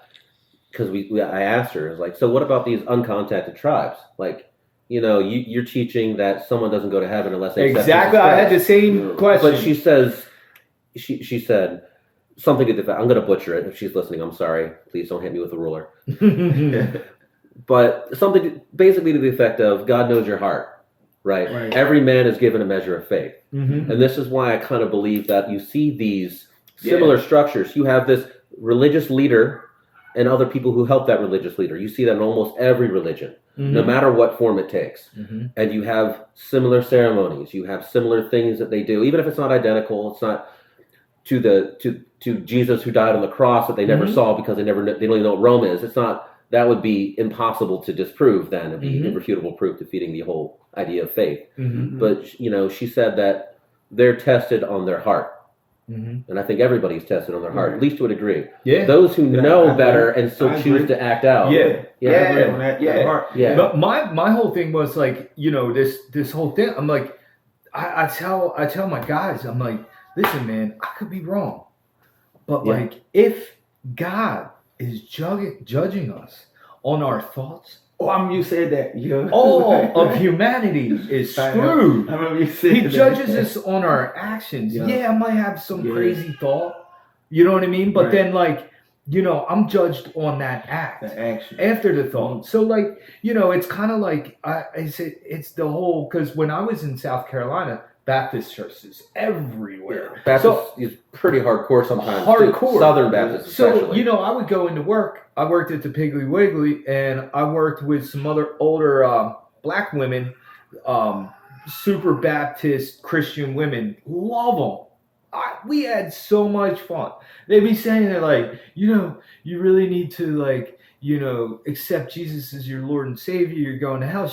because I asked her, I was like, so what about these uncontacted tribes? Like, you're teaching that someone doesn't go to heaven unless they exactly. I had the same question. But she says, she said something to the effect. I'm going to butcher it. If she's listening, I'm sorry. Please don't hit me with a ruler. But something basically to the effect of, God knows your heart, right? Every man is given a measure of faith. And this is why I kind of believe that you see these similar structures. You have this religious leader and other people who help that religious leader. You see that in almost every religion, no matter what form it takes. And you have similar ceremonies. You have similar things that they do, even if it's not identical. It's not to Jesus who died on the cross that they never saw because they don't even know what Rome is. It's not. That would be impossible to disprove then. It'd be irrefutable proof defeating the whole idea of faith. But, she said that they're tested on their heart. And I think everybody's tested on their heart, at least to a degree. Yeah. Those who know better and still choose to act out. But my whole thing was like, this whole thing. I'm like, I tell my guys, I'm like, listen, man, I could be wrong. But like, if God is judging us on our thoughts. You said that. Yeah. All of humanity is screwed. I remember you said He judges us on our actions. Yeah, I might have some crazy thought. You know what I mean? But then, I'm judged on that act. The action. After the thought. So, it's kind of like, I said, it's the whole, because when I was in South Carolina, Baptist churches everywhere. Baptist is pretty hardcore sometimes. Hardcore. Southern Baptist especially. So, I would go into work. I worked at the Piggly Wiggly, and I worked with some other older black women, super Baptist Christian women. Love them. We had so much fun. They'd be saying that, like, you really need to, accept Jesus as your Lord and Savior. You're going to hell.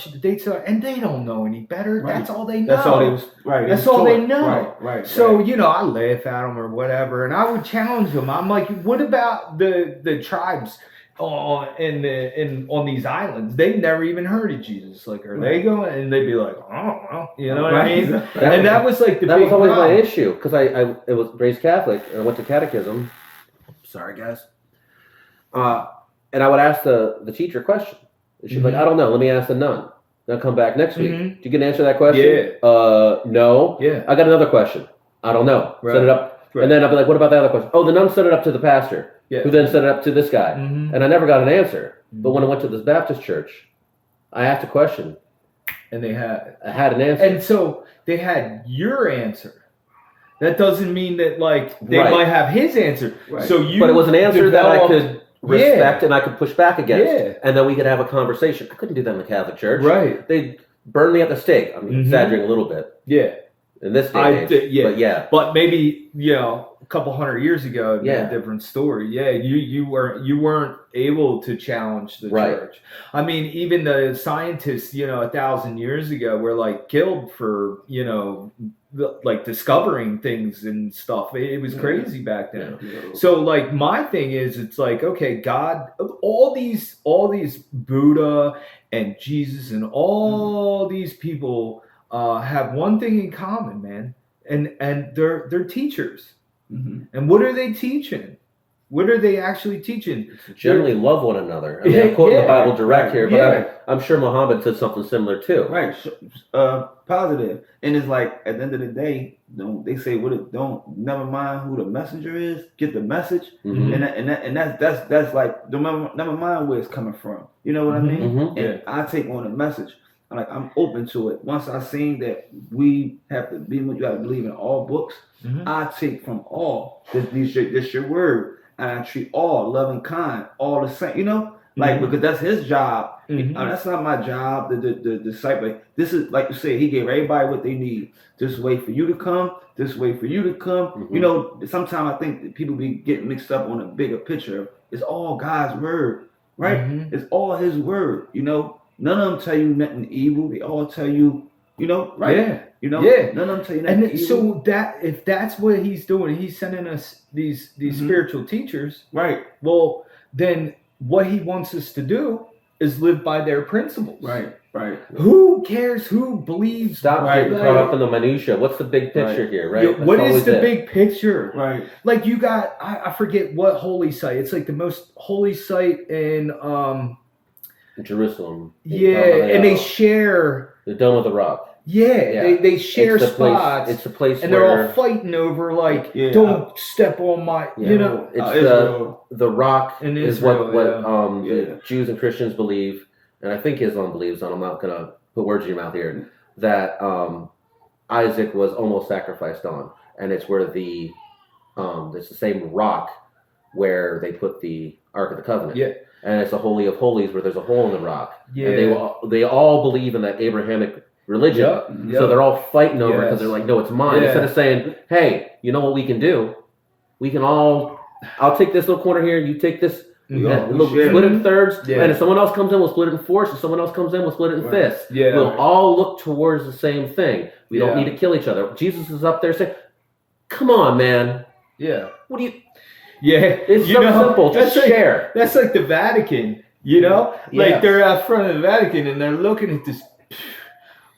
And they don't know any better. Right. That's all they know. That's all they was, right. That's all they know. Right. So, I laugh at them or whatever, and I would challenge them. I'm like, what about the tribes on these islands? They've never even heard of Jesus. Like, are they going? And they'd be like, I don't know. You know what I mean? That was like that was always my issue, because I was raised Catholic and I went to catechism. Sorry, guys. And I would ask the teacher a question. She'd be like, I don't know. Let me ask the nun. Then I'll come back next week. Do you get an answer to that question? Yeah. No. Yeah. I got another question. I don't know. Right. Set it up. Right. And then I'll be like, what about the other question? Oh, the nun set it up to the pastor, who then set it up to this guy. And I never got an answer. But when I went to this Baptist church, I asked a question. And I had an answer. And so they had your answer. That doesn't mean that, they might have his answer. Right. But it was an answer that I could respect and I could push back against, and then we could have a conversation. I couldn't do that in the Catholic Church. Right. They burned me at the stake. I'm exaggerating a little bit. Yeah. In this day and age. But maybe, a couple hundred years ago, it'd be a different story. Yeah, you weren't able to challenge the church. I mean, even the scientists, 1,000 years ago were killed for, discovering things and stuff. It was crazy back then. Yeah. So my thing is, it's okay, God, all these Buddha and Jesus and all these people have one thing in common, man, and they're teachers. And what are they teaching? What are they actually teaching? Generally love one another. I mean, I'm quoting the Bible direct here, but Yeah. I'm sure Muhammad said something similar too. Right, positive, and it's like at the end of the day, don't they say don't never mind who the messenger is, get the message, Mhm. and that's like never mind where it's coming from. You know what I mean? Mhm. And I take on the message. I'm open to it. Once I seen that we have to be, you got to believe in all books. I take from all this your word, and I treat all loving, kind, all the same. You know. Because that's his job. That's not my job. The disciple. This is like you said. He gave everybody what they need. This way for you to come. This way for you to come. Mhm. You know. Sometimes I think that people be getting mixed up on a bigger picture. It's all God's word, right? It's all His word. You know. None of them tell you nothing evil. They all tell you. You know, right? Yeah. You know. Yeah. None of them tell you nothing And evil. so that if that's what He's doing, He's sending us these spiritual teachers. Right. Well, then what He wants us to do is live by their principles. Right. Who cares who believes? Stop getting caught up in the minutia. What's the big picture here, right? What That's is the always it. big picture? Right. Like you got, I forget what holy site. It's like the most holy site in Jerusalem. and they share the Dome of the Rock. Yeah. They share It's the spots. It's a place and where they're all fighting over don't step on my you know. It's the rock in is Israel, what the Jews and Christians believe, and I think Islam believes, and I'm not gonna put words in your mouth here, that Isaac was almost sacrificed on, and it's where it's the same rock where they put the Ark of the Covenant. Yeah. And it's a Holy of Holies where there's a hole in the rock. Yeah. And they all believe in that Abrahamic religion. Yep. So they're all fighting over it because they're like, no, it's mine. Yeah. Instead of saying, hey, you know what we can do? We can I'll take this little corner here, you take this, we'll split it in thirds, and if someone else comes in, we'll split it in fourths. If someone else comes in, we'll split it in fifths. Yeah. We'll all look towards the same thing. We don't need to kill each other. Jesus is up there saying, come on, man. Yeah. What do you... Yeah. It's so simple. Just share. That's like the Vatican, you know? Like they're out front of the Vatican and they're looking at this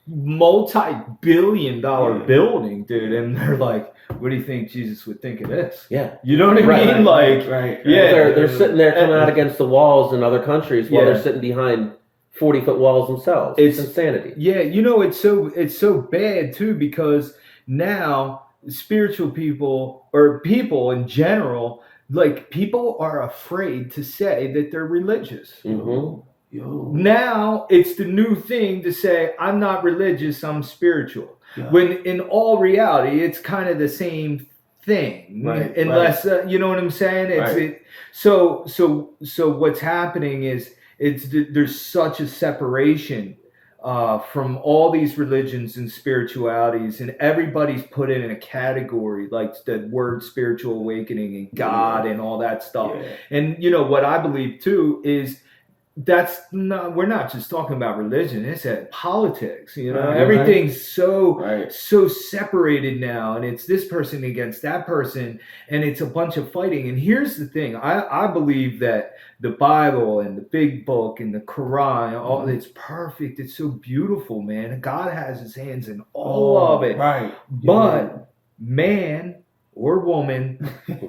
multi-billion-dollar building, dude, and they're like, what do you think Jesus would think of this? Yeah. You know what I mean? They're sitting there coming out against the walls in other countries while they're sitting behind 40-foot walls themselves. It's insanity. Yeah, you know, it's so bad too, because now spiritual people or people in general, like people are afraid to say that they're religious. Now it's the new thing to say, I'm not religious, I'm spiritual. When in all reality, it's kind of the same thing. Unless, you know what I'm saying? So what's happening is there's such a separation from all these religions and spiritualities, and everybody's put in a category, like the word spiritual awakening and God and all that stuff. And you know what I believe too is we're not just talking about religion, it's politics, you know. Everything's so separated now, and it's this person against that person, and it's a bunch of fighting. And here's the thing, I believe that the Bible and the big book and the Quran, all it's perfect, it's so beautiful, man. God has his hands in all of it, but man or woman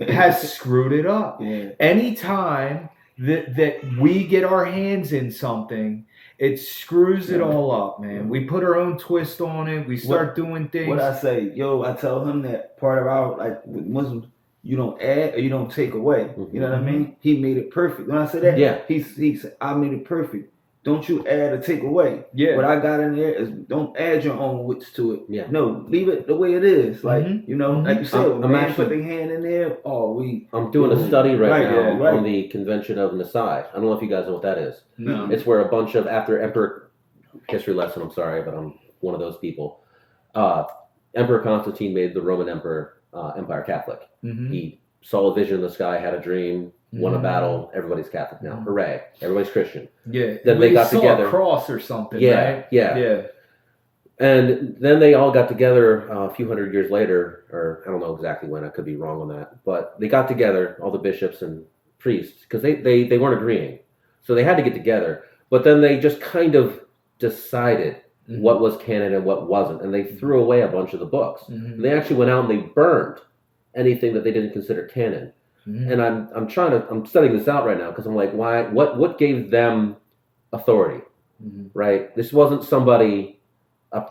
has screwed it up. Anytime that we get our hands in something, it screws it all up, man. We put our own twist on it. We start doing things. What I say, I tell him that part of our, like with Muslims, you don't add or you don't take away. You know what I mean? He made it perfect. When I say that, he said, I made it perfect. Don't you add or take away. What I got in there is don't add your own wits to it. No, leave it the way it is. Like, you know, like you said, when man put their hand in there, I'm doing a study right now on the Convention of Versailles. I don't know if you guys know what that is. No. It's where a bunch of, after Emperor, history lesson, I'm sorry, but I'm one of those people. Emperor Constantine made the Roman Empire Catholic. He saw a vision in the sky, had a dream, won a battle. Everybody's Catholic now. Hooray! Everybody's Christian. Then they got together. A cross or something. Yeah. And then they all got together a few hundred years later, or I don't know exactly when. I could be wrong on that, but they got together, all the bishops and priests, because they weren't agreeing, so they had to get together. But then they just kind of decided what was canon and what wasn't, and they threw away a bunch of the books. They actually went out and they burned anything that they didn't consider canon. And I'm studying this out right now because I'm like, why? What gave them authority? Right? This wasn't somebody.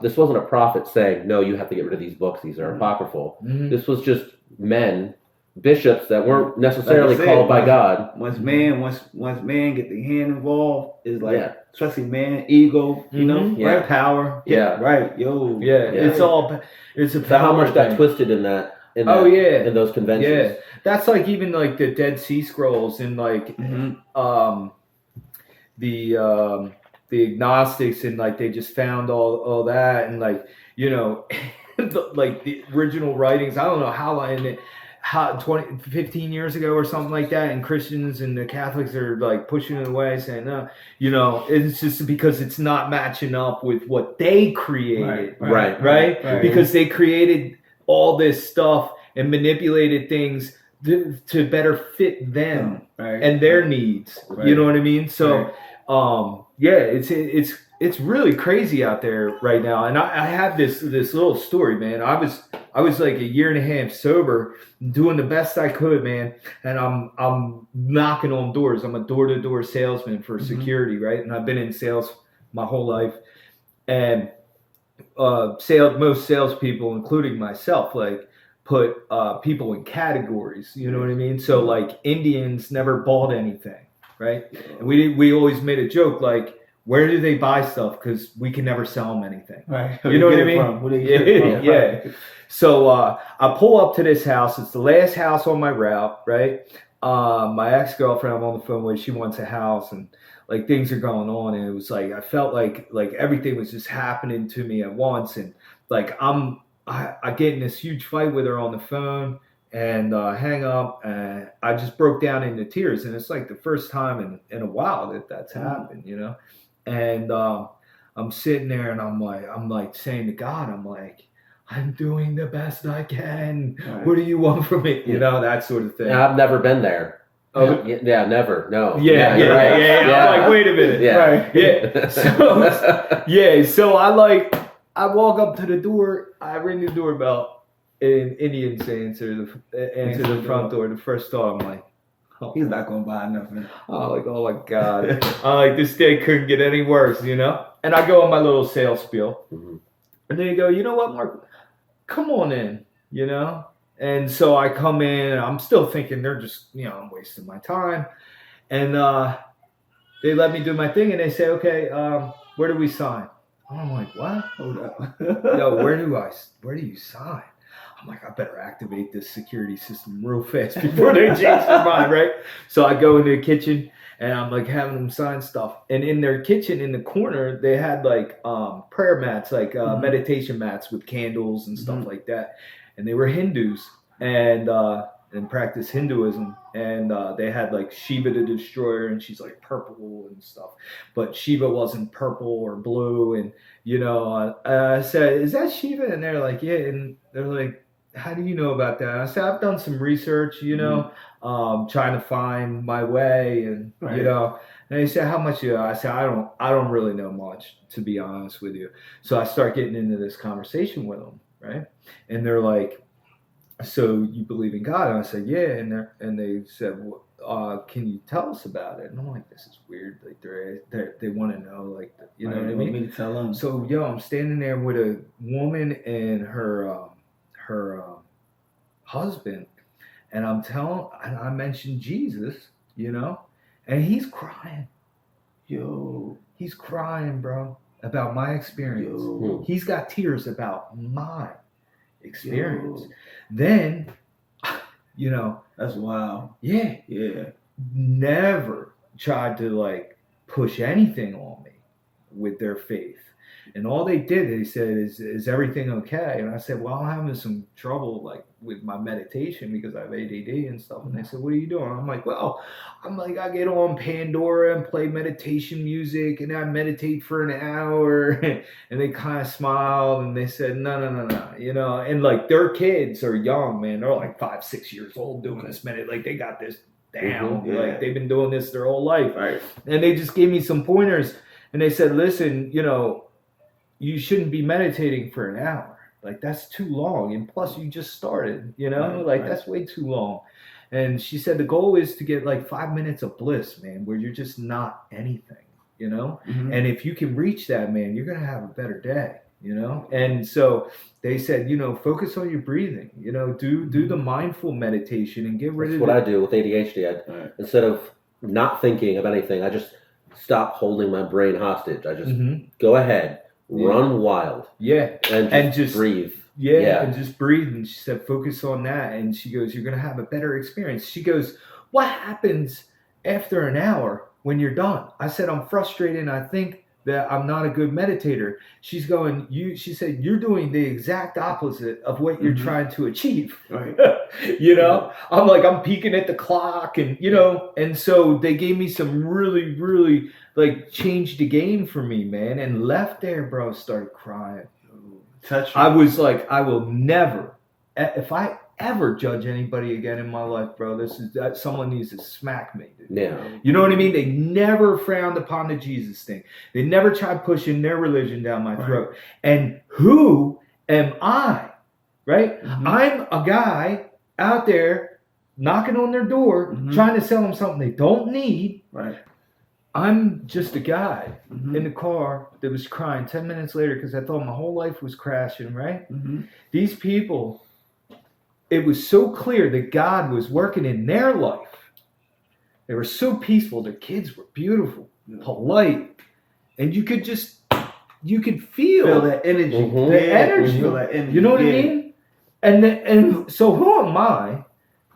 This wasn't a prophet saying, no, you have to get rid of these books. These are apocryphal. This was just men, bishops that weren't necessarily called by God. Once man get their hand involved, is like, especially man ego, right? Power, right, it's a power. So how much got thing. Twisted in that? In those conventions. That's like even like the Dead Sea Scrolls and like the agnostics, and like they just found all that, and like like the original writings, I don't know how long, 15 years ago or something like that, and Christians and the Catholics are like pushing it away, saying no, it's just because it's not matching up with what they created, right? Because they created all this stuff and manipulated things to better fit them and their needs. You know what I mean? So it's really crazy out there right now. And I have this little story, man. I was like a year and a half sober, doing the best I could, man. And I'm knocking on doors. I'm a door-to-door salesman for security, right? And I've been in sales my whole life. And most salespeople, including myself, like put people in categories. You know what I mean? So like Indians never bought anything, right? And we always made a joke like, where do they buy stuff? Because we can never sell them anything. Right. You know what I mean? Yeah. So I pull up to this house. It's the last house on my route, right? My ex-girlfriend, I'm on the phone with, she wants a house, and like things are going on, and it was like I felt like everything was just happening to me at once, and like I get in this huge fight with her on the phone, and hang up, and I just broke down into tears, and it's like the first time in a while that's happened, and I'm sitting there, and I'm like saying to God, I'm like, I'm doing the best I can. Right. What do you want from me? That sort of thing. I've never been there. Oh yeah, never. No. Yeah. I'm like, wait a minute. Yeah. So I walk up to the door. I ring the doorbell, and Indians answer the front door. The first thought, I'm like, he's not gonna buy nothing. Oh my God. This day couldn't get any worse, And I go on my little sales spiel, and they go, you know what, Mark, come on in, And so I come in, and I'm still thinking they're just, I'm wasting my time. And they let me do my thing, and they say, okay, where do we sign? I'm like, what? Hold up. Yo, where do you sign? I'm like, I better activate this security system real fast before they change their mind, right? So I go into the kitchen, and I'm like having them sign stuff. And in their kitchen, in the corner, they had like prayer mats, like meditation mats with candles and stuff like that. And they were Hindus and practiced Hinduism. And they had like Shiva the Destroyer, and she's like purple and stuff. But Shiva wasn't purple or blue. And, I said, is that Shiva? And they're like, yeah. And they're like, how do you know about that? I said, I've done some research, trying to find my way, and and they said, how much I said, I don't really know much, to be honest with you. So I start getting into this conversation with them, right? And they're like, so you believe in God? And I said, yeah. And they said, well, can you tell us about it? And I'm like, this is weird. Like they want to know, like, you know what I mean? Me to tell them. So I'm standing there with a woman and her husband, and and I mentioned Jesus, and he's crying. He's crying, bro, about my experience. He's got tears about my experience. Then, that's wild. Yeah. Never tried to like push anything on me with their faith. And all they did, they said, is everything okay? And I said, well, I'm having some trouble like with my meditation because I have ADD and stuff. And they said, what are you doing? I'm like, I get on Pandora and play meditation music, and I meditate for an hour. And they kind of smiled, and they said, no. And like their kids are young, man. They're like 5-6 years old doing this like they got this down. Like they've been doing this their whole life. Right. And they just gave me some pointers, and they said, listen, you shouldn't be meditating for an hour. Like, that's too long. And plus, you just started, that's way too long. And she said the goal is to get like 5 minutes of bliss, man, where you're just not anything, you know? Mhm. And if you can reach that, man, you're going to have a better day, you know? And so they said, you know, focus on your breathing, you know, do the mindful meditation and get rid That's of what I do with ADHD. Instead of not thinking of anything, I just stop holding my brain hostage. I just go ahead, run wild. Yeah. And just breathe. Yeah, and just breathe. And she said, focus on that. And she goes, you're going to have a better experience. She goes, what happens after an hour when you're done? I said, I'm frustrated and I think that I'm not a good meditator. She's going, she said, you're doing the exact opposite of what you're trying to achieve. Right. You know, I'm like, I'm peeking at the clock and, you know, and so they gave me some really, really like changed the game for me, man. And left there, bro, started crying. I was like, I will never, if I ever judge anybody again in my life, bro, that someone needs to smack me, dude. Yeah. You know what I mean? They never frowned upon the Jesus thing. They never tried pushing their religion down my throat. And who am I? Right? I'm a guy out there knocking on their door, trying to sell them something they don't need. Right. I'm just a guy in the car that was crying 10 minutes later because I thought my whole life was crashing, right? These people, it was so clear that God was working in their life. They were so peaceful. Their kids were beautiful, polite. And you could feel that energy. Energy. Feel that energy. You know what I mean? And so who am I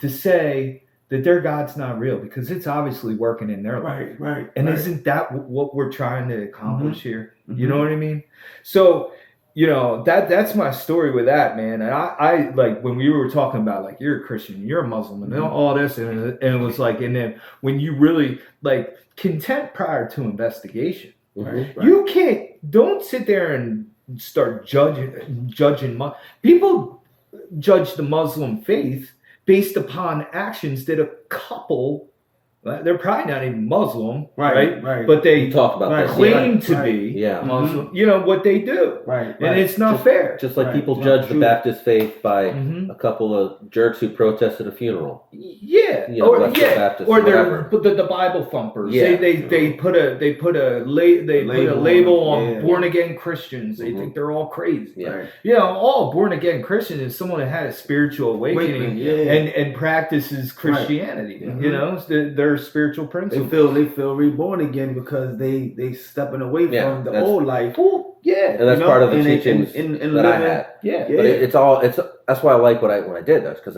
to say that their God's not real? Because it's obviously working in their life. Right. And isn't that what we're trying to accomplish here? You know what I mean? So, you know, that's my story with that, man. And I like when we were talking about like, you're a Christian, you're a Muslim and all this. And it was like, and then when you really like content prior to investigation, you don't sit there and start judging. People judge the Muslim faith based upon actions that a couple, they're probably not even Muslim, right? But they talk about claim to be Muslim. You know what they do, and it's not fair. Just like people judge the Baptist faith by a couple of jerks who protested a funeral. Or they're the Bible thumpers. They put a label on born again Christians. They think they're all crazy. You know, all born again Christian is someone that had a spiritual awakening and practices Christianity. You know, their spiritual principles. They feel reborn again because they stepping away from the old life. And that's part of the teachings that I had. But that's why I like when I did this, because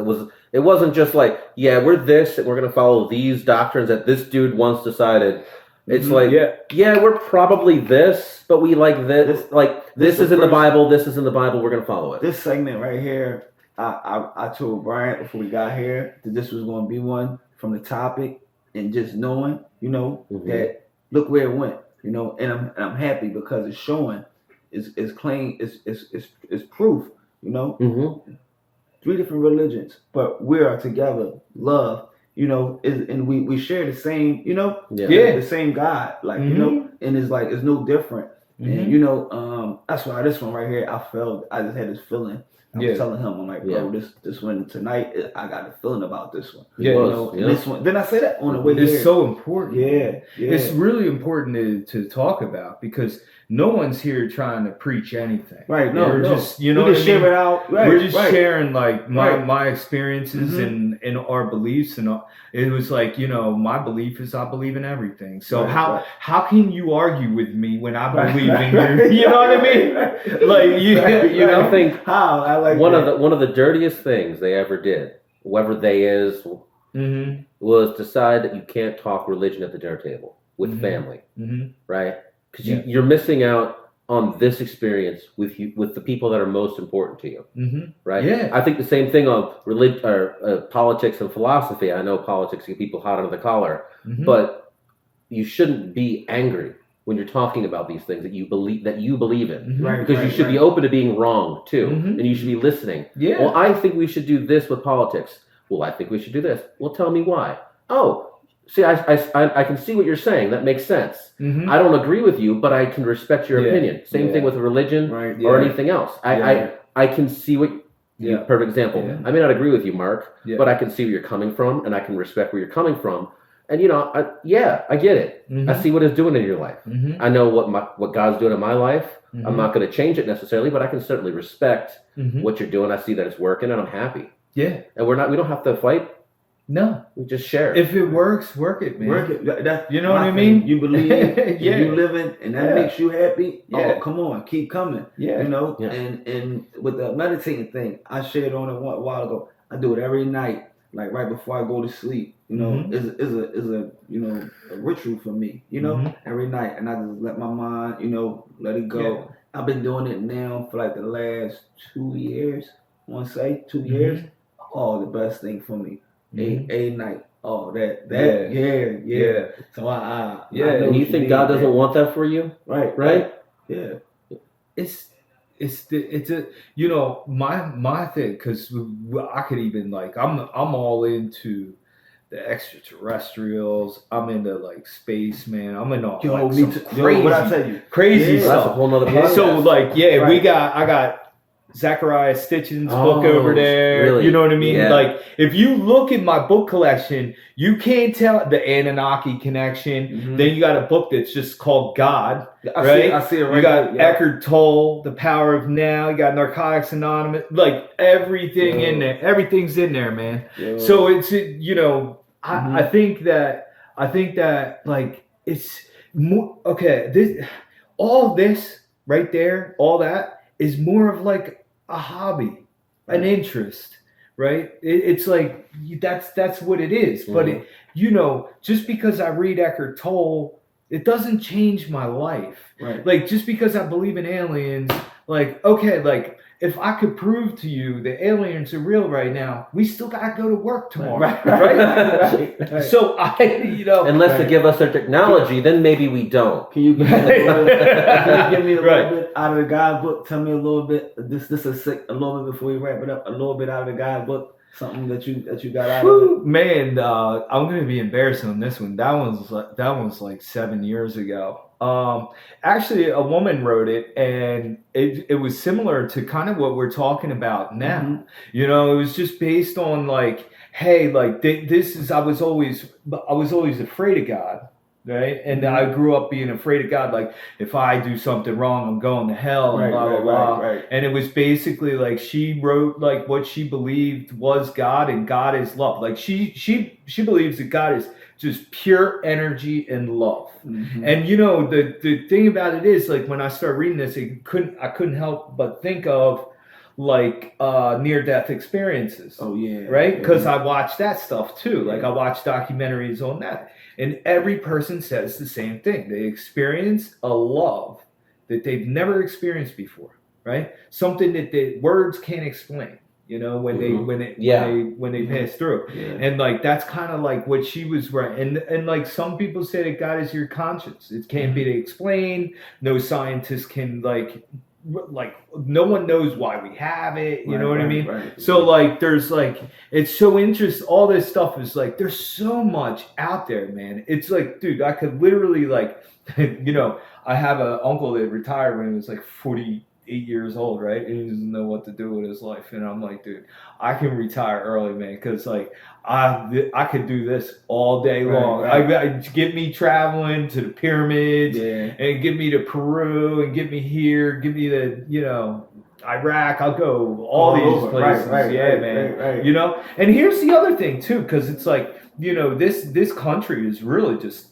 it wasn't just like, we're this and we're gonna follow these doctrines that this dude once decided. It's like, we're probably this, but we like this. Like this is in the Bible. This is in the Bible. We're gonna follow it. This segment right here, I told Brian before we got here that this was going to be one from the topic, and just knowing, you know, that look where it went, you know, and I'm happy because it's showing, it's claim, it's proof, you know, 3 different religions, but we are together, love, you know, and we share the same, you know, the same God, like, you know, and it's like, it's no different. And, you know, that's why this one right here, I just had this feeling. I was telling him, I'm like, bro, this one tonight, I got a feeling about this one. You know, this one. Then I say that on the way It's here. so important. It's really important to talk about because no one's here trying to preach anything. Right. No, we're just, you know, we just share it out. Right. We're just sharing like my experiences and our beliefs, and it was like, you know, my belief is I believe in everything. So how can you argue with me when I believe in you? You know what I mean? Like you know, I think how I like one of the dirtiest things they ever did, whoever they is, was decide that you can't talk religion at the dinner table with family, right? Because you're missing out on this experience with the people that are most important to you, right? I think the same thing of religion or politics and philosophy. I know politics get people hot under the collar, but you shouldn't be angry when you're talking about these things that you believe in, because you should be open to being wrong too, and you should be listening. Well, I think we should do this with politics. Well, I think we should do this. Well, tell me why. Oh. See, I can see what you're saying. That makes sense. I don't agree with you, but I can respect your opinion. Same thing with religion or anything else. I can see what Yeah. Perfect example. Yeah. I may not agree with you, Mark, Yeah. but I can see where you're coming from, and I can respect where you're coming from. And I get it. Mhm. I see what it's doing in your life. Mhm. I know what God's doing in my life. Mhm. I'm not going to change it necessarily, but I can certainly respect Mhm. what you're doing. I see that it's working, and I'm happy. Yeah. And we don't have to fight. No. We just share. If it works, work it, man. Work it. That's You know what I thing. mean? You believe, and Yeah. you living, and that Yeah. makes you happy. Yeah. Oh, come on, keep coming. Yeah. Yeah. And with the meditating thing, I shared on it a while ago. I do it every night, like right before I go to sleep. Mhm. Is a ritual for me. Mhm. Every night, and I just let my mind, let it go. Yeah. I've been doing it now for like the last 2 years. I want to say 2 Mhm. years. Oh, the best thing for me. Mhm. A night. Oh, that. Yeah. Yeah. So I Yeah, know And what you think mean, God doesn't man. want that for you? Right? Yeah. It's a my thing, because I could even like I'm all into the extraterrestrials. I'm into like space, man. I'm into Yo, like me some too. crazy, Yo, what I tell you? crazy Yeah. Well, that's a stuff. whole nother Yeah. podcast. So like, yeah, Right. I got Zachariah Stitchin's book Oh, over there. really? You know what I mean? Yeah. Like, if you look at my book collection, you can't tell the Anunnaki connection. Mhm. Then you got a book that's just called God. I Right? see it right You got there. Yeah. Eckhart Tolle, The Power of Now. You got Narcotics Anonymous. Like everything in there. Everything's in there, man. Yo. So it's I think that like it's more okay. All this right there, all that is more of like a hobby, an interest, right? It's like that's what it is. But just because I read Eckhart Tolle, it doesn't change my life. Right. Like just because I believe in aliens, like okay, like if I could prove to you that aliens are real right now, we still gotta go to work tomorrow, right? So Unless they give us their technology, then maybe we don't. Can you give me a Right. little bit out of the guidebook? Tell me a little bit. This is sick. A little bit before we wrap it up. A little bit out of the guidebook. Something that you got out of Whew, man, I'm gonna be embarrassed on this one. That one's like 7 years ago. Actually, a woman wrote it, and it was similar to kind of what we're talking about now. Mhm. It was just based on like, hey, like this is I was always afraid of God, right? And I grew up being afraid of God. Like if I do something wrong, I'm going to hell, and blah blah blah. Right. And it was basically like she wrote like what she believed was God, and God is love. Like she believes that God is just pure energy and love. Mhm. And the thing about it is like when I started reading this, I couldn't help but think of like near death experiences. Oh yeah. Right? Because Yeah. I watch that stuff too. Like I watch documentaries on that. And every person says the same thing. They experience a love that they've never experienced before, right? Something that the words can't explain. When they pass through. Yeah. And like that's kind of like what she was right. And like some people say that God is your conscience. It can't be explained. No scientist can like no one knows why we have it. You know what I mean? Right. So like there's like it's so interesting. All this stuff is like there's so much out there, man. It's like, dude, I could literally like I have an uncle that retired when he was like 48 years old, right? And he doesn't know what to do with his life. And I'm like, dude, I can retire early, man, because like I could do this all day long. I get me traveling to the pyramids, and get me to Peru, and get me here, give me the Iraq. I'll go all these places. Man. Right. And here's the other thing too, because it's like this country is really just.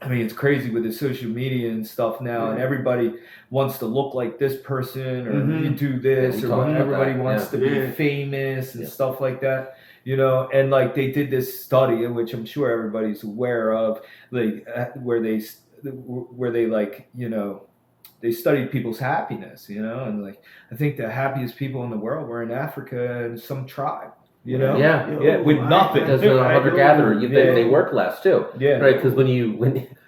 I mean, it's crazy with the social media and stuff now, and everybody wants to look like this person, or you do this, or everybody wants to be famous and stuff like that, And like they did this study, which I'm sure everybody's aware of, like where they like they studied people's happiness, and like I think the happiest people in the world were in Africa and some tribe. With nothing. Because they're a hunter-gatherer, they work less too. Yeah. Right? Because when you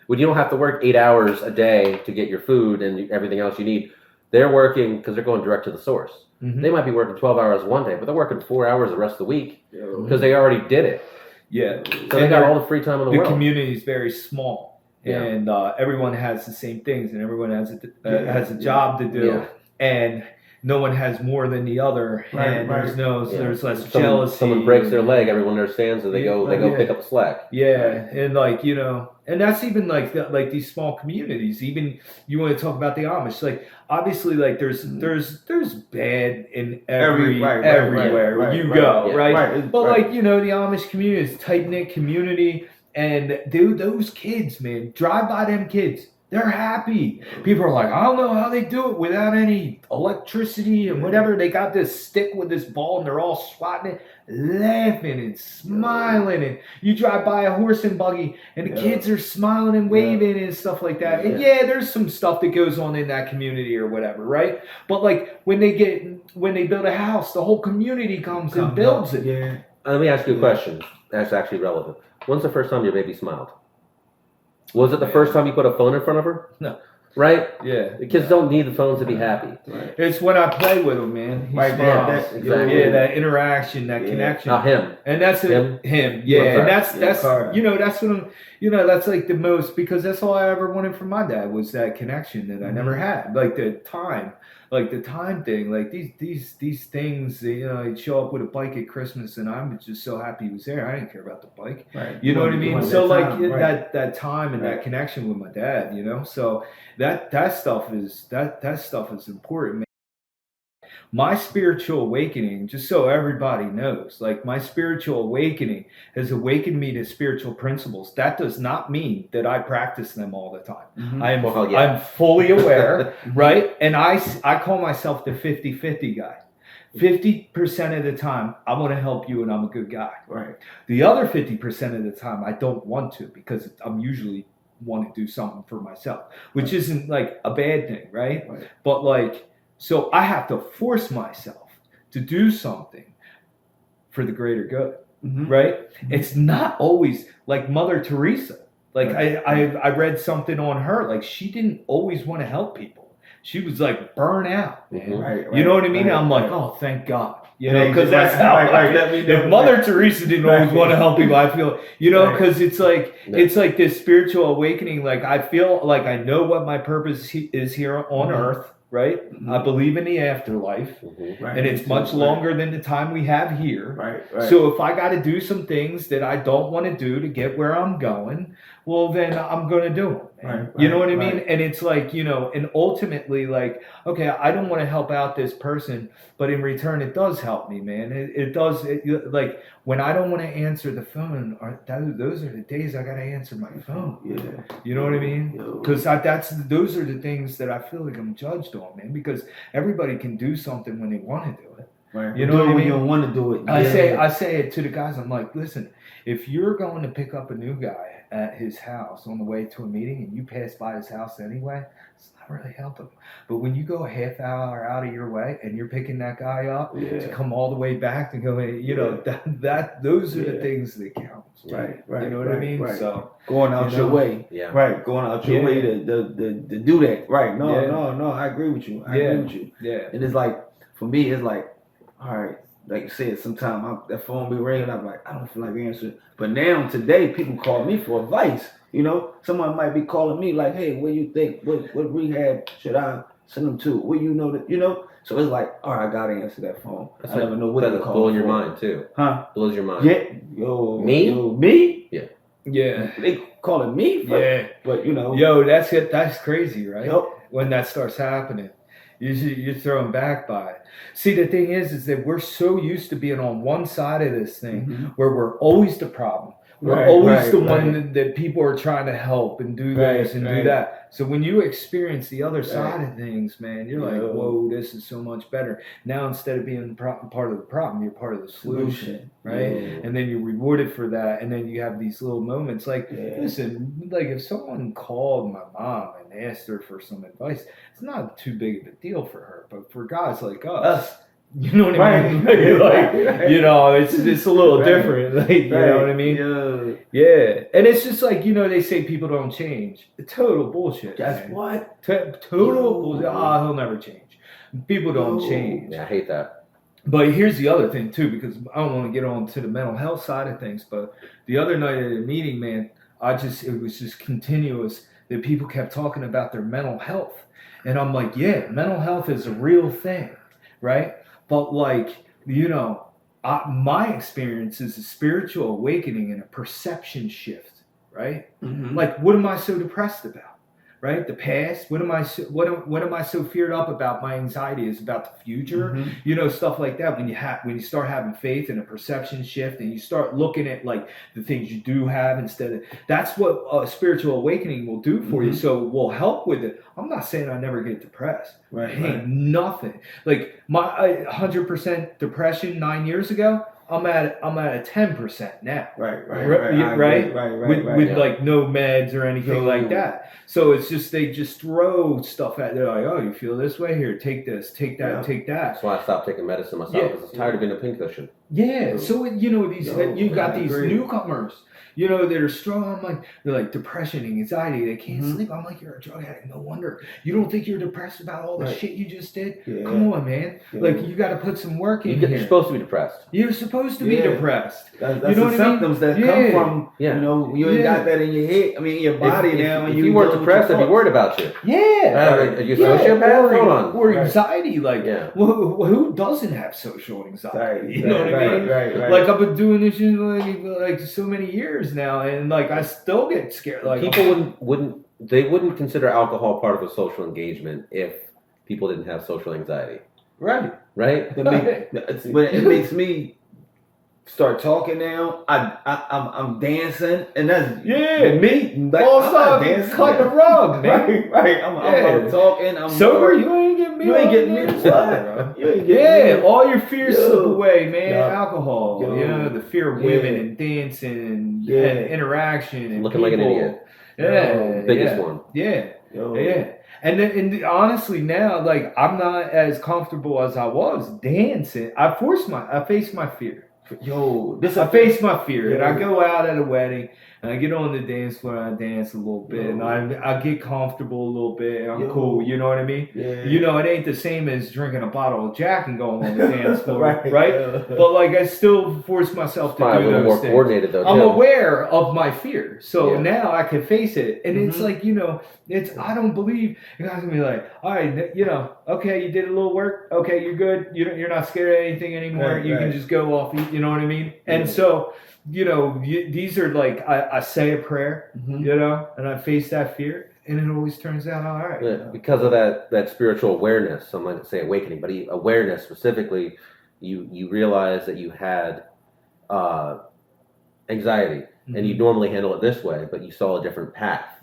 don't have to work 8 hours a day to get your food and everything else you need, they're working because they're going direct to the source. Mm-hmm. They might be working 12 hours one day, but they're working 4 hours the rest of the week because they already did it. Yeah. So they got all the free time in the world. The community is very small, and everyone has the same things, and everyone has a job to do, and no one has more than the other, and there's less jealousy. Someone breaks their leg, everyone understands, and they go pick up the slack. Yeah, and like and that's even like these small communities. Even you want to talk about the Amish, like obviously, like there's bad in everywhere you go, right? But like the Amish community is tight knit community, and dude, those kids, man, drive by them kids. They're happy. People are like, I don't know how they do it without any electricity and whatever. They got this stick with this ball and they're all swatting it, laughing and smiling. And you drive by a horse and buggy and the kids are smiling and waving and stuff like that. And there's some stuff that goes on in that community or whatever, right? But like when they build a house, the whole community comes and builds it. Yeah. Let me ask you a question that's actually relevant. When's the first time your baby smiled? Was it the first time you put a phone in front of her? No. Right? Yeah. The kids don't need the phones to be happy. Right. It's when I play with them, man. He smiles. Exactly. That interaction, that connection. Him. And that's him. Yeah. And that's that's what I'm, that's like the most, because that's all I ever wanted from my dad was that connection that I never had. Like the time thing, like these things, he'd show up with a bike at Christmas and I'm just so happy he was there. I didn't care about the bike. Right. You know what I mean? So like time, that time and that connection with my dad, so that stuff is important, man. My spiritual awakening, just so everybody knows, like my spiritual awakening has awakened me to spiritual principles. That does not mean that I practice them all the time. Mm-hmm. I'm fully aware, right? And I call myself the 50-50 guy. 50% of the time, I want to help you and I'm a good guy. Right. The other 50% of the time, I don't want to because I'm usually want to do something for myself, which isn't like a bad thing, right? But like, so I have to force myself to do something for the greater good, right? Mm-hmm. It's not always like Mother Teresa. Like I read something on her, like she didn't always want to help people. She was like burnt out. Mm-hmm. You know what I mean? I'm like, oh, thank God. Because that's how. If Mother Teresa didn't always want to help people, I feel, because it's like this spiritual awakening. Like I feel like I know what my purpose is here on earth. Right? Mm-hmm. I believe in the afterlife, and it's much longer than the time we have here. Right. So if I got to do some things that I don't want to do to get where I'm going, well, then I'm going to do them. You know what I mean? And it's like, and ultimately, like, okay, I don't want to help out this person, but in return, it does help me, man. It does. Like when I don't want to answer the phone, those are the days I got to answer my phone. Yeah. You know what I mean? Because those are the things that I feel like I'm judged on, man. Because everybody can do something when they want to do it. Right. You know what I mean? When you don't want to do it. I say it to the guys. I'm like, listen, if you're going to pick up a new guy at his house on the way to a meeting and you pass by his house anyway, it's not really helping. But when you go a half hour out of your way and you're picking that guy up to come all the way back to go, those are the things that count. Right. You know what I mean? Right. So going out your way. Yeah. Right. Going out your way to do that. Right. No. I agree with you. I agree with you. Yeah. And it's like, for me, it's like, all right, like you said, sometimes that phone be ringing. I'm like, I don't feel like answering. But now, today, people call me for advice. Someone might be calling me like, hey, what do you think? What rehab should I send them to? What So it's like, all right, I got to answer that phone. I never know what to call. Blows your mind, too. Huh? Blows your mind. Yeah. Me? Yeah. Yeah. They calling me? But, Yo, that's it. That's crazy, right? Yep. When that starts happening. You're thrown back by it. See, the thing is that we're so used to being on one side of this thing where we're always the problem. We're always the one that people are trying to help and do this and do that. So when you experience the other side of things, man, you're like, whoa, this is so much better. Now, instead of being part of the problem, you're part of the solution, right? Yeah. And then you're rewarded for that. And then you have these little moments like, listen, like if someone called my mom and asked her for some advice, it's not too big of a deal for her. But for guys like us, you know what I mean? It's a little different. Like, you know what I mean? Yeah. And it's just like, they say people don't change. Total bullshit. That's what? Total bullshit. He'll never change. People don't change. Yeah, I hate that. But here's the other thing, too, because I don't want to get on to the mental health side of things. But the other night at a meeting, man, it was just continuous that people kept talking about their mental health. And I'm like, yeah, mental health is a real thing. right? But like, my experience is a spiritual awakening and a perception shift, right? Mm-hmm. Like, what am I so depressed about? Right, the past. What am I so feared up about? My anxiety is about the future. Mm-hmm. Stuff like that. When you start having faith and a perception shift, and you start looking at like the things you do have instead of that's what a spiritual awakening will do for you. So will help with it. I'm not saying I never get depressed. Right. Ain't nothing like my 100% depression 9 years ago. I'm at a 10% now. Right. With like no meds or anything like that. So it's just they just throw stuff at. They're like, oh, you feel this way? Here, take this, take that, take that. That's why I stopped taking medicine myself because I'm tired of being a pincushion. Yeah. So you got these newcomers. That are strong. I'm like, they're like depression, anxiety. They can't sleep. I'm like, you're a drug addict. No wonder. You don't think you're depressed about all the shit you just did? Yeah. Come on, man. Yeah. Like, you got to put some work in here. You're supposed to be depressed. You're supposed to be depressed. That's the symptoms that come from, you ain't got that in your head. I mean, in your body now. If you weren't depressed, I'd be worried about you. Yeah. Are you a sociopath? Hold on. Or anxiety. Like, who doesn't have social anxiety? You know what I mean? Right. Like, I've been doing this shit like so many years now, and like I still get scared. Like, people wouldn't consider alcohol part of a social engagement if people didn't have social anxiety. Right. But it makes me start talking now. I'm dancing, and that's me. Like, all I'm dancing, cut the rug, man. Right. I'm talking. I'm sober. You ain't getting me. You ain't getting me. You ain't getting me. All your fears slip away, man. Alcohol. The fear of women and dancing and interaction and looking people. like an idiot. Biggest one. Yeah. And honestly now, like, I'm not as comfortable as I was dancing. I face my fear. I face my fear, and I go out at a wedding, and I get on the dance floor, and I dance a little bit, and I get comfortable a little bit, and I'm cool. You know what I mean? Yeah. It ain't the same as drinking a bottle of Jack and going on the dance floor, right? But like, I still force myself to do a little those more things. Coordinated though. I'm aware of my fear, so now I can face it, and it's like I don't believe you guys gonna be like, all right, okay, you did a little work, okay, you're good, you're not scared of anything anymore, you can just go off. You know what I mean? And so, these are like, I say a prayer, and I face that fear, and it always turns out all right. Yeah, because of that spiritual awareness, I'm not going to say awakening, but awareness specifically, you realize that you had anxiety, and you normally handle it this way, but you saw a different path,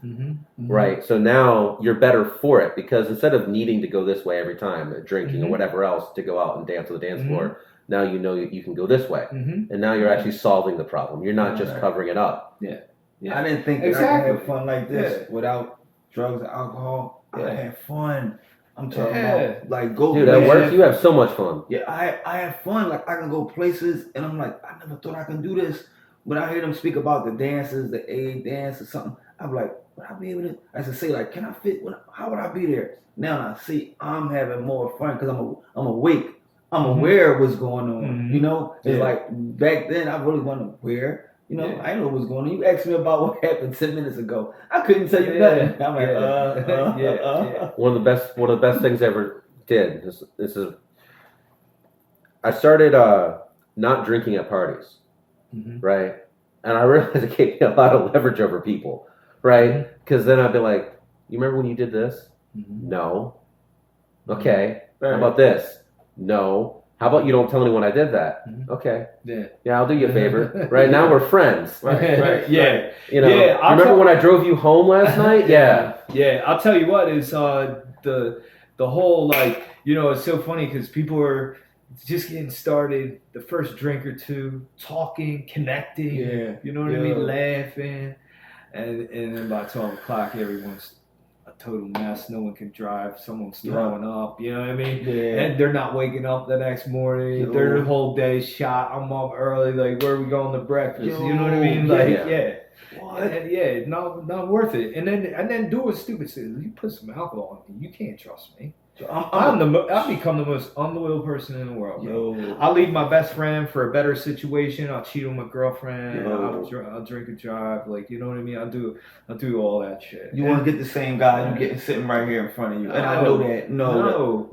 right? So now you're better for it, because instead of needing to go this way every time, drinking or whatever else, to go out and dance on the dance floor, now you can go this way, and now you're actually solving the problem. You're not just covering it up. Yeah. I didn't think that I could have fun like this without drugs or alcohol. I had fun. I'm talking about like go. Dude, at work you have so much fun. Yeah, I had fun. Like, I can go places, and I'm like, I never thought I can do this. When I hear them speak about the dances, the A dance or something, I'm like, would I be able to? I should say, like, can I fit? How would I be there? Now I see I'm having more fun because I'm awake. I'm aware of what's going on. It's like back then I really wasn't aware. I didn't know what was going on. You asked me about what happened 10 minutes ago. I couldn't tell you nothing. I'm like, One of the best things I ever did. This is. I started not drinking at parties, right? And I realized it gave me a lot of leverage over people, right? Because then I'd be like, "You remember when you did this? No. Okay. How about this? No. How about you don't tell anyone I did that? Okay. Yeah, I'll do you a favor. Right now we're friends. Right. Yeah. Remember when I drove you home last night? Yeah. Yeah. I'll tell you what is the whole, like, it's so funny because people are just getting started. The first drink or two, talking, connecting. Yeah. You know what I mean? Laughing, and then by 12 o'clock, everyone's a total mess. No one can drive. Someone's throwing up. You know what I mean? Yeah. And they're not waking up the next morning. Their whole day's shot. I'm up early. Like, where are we going to breakfast? You know what I mean? Like, What? Not worth it. And then doing stupid shit. You put some alcohol in me, you can't trust me. I've become the most unloyal person in the world. Yo, I'll leave my best friend for a better situation. I'll cheat on my girlfriend. Yo. I'll drink and drive. Like, you know what I mean? I'll do all that shit. you want to get the same guy you getting sitting right here in front of you, and I know that. No.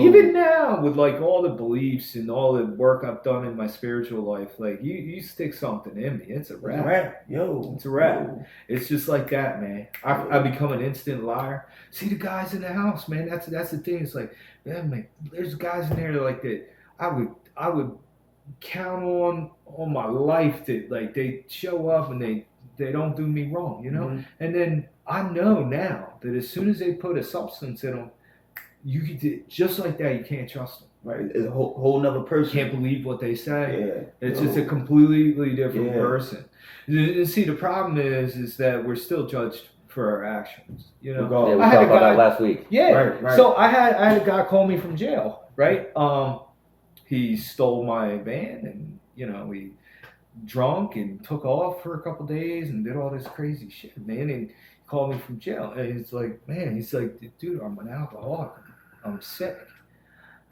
Even now, with like all the beliefs and all the work I've done in my spiritual life, like you stick something in me, it's a wrap. Yo, It's a wrap. Yo. It's just like that, man. I become an instant liar. See the guys in the house, man. That's the thing. It's like, yeah, man. There's guys in there that like that. I would count on my life that like they show up and they don't do me wrong, you know. Mm-hmm. And then I know now that as soon as they put a substance in them, you could just like that. You can't trust them. Right, it's a whole nother person. Can't believe what they say. Yeah, It's just a completely different Yeah. person. And see, the problem is that we're still judged for our actions. You know, Yeah, we I had talked a about guy- that last week. Yeah. Right. So I had a guy call me from jail. Right. He stole my van, and you know we drunk and took off for a couple days and did all this crazy shit, man. And he called me from jail, and he's like, dude, I'm an alcoholic. I'm sick.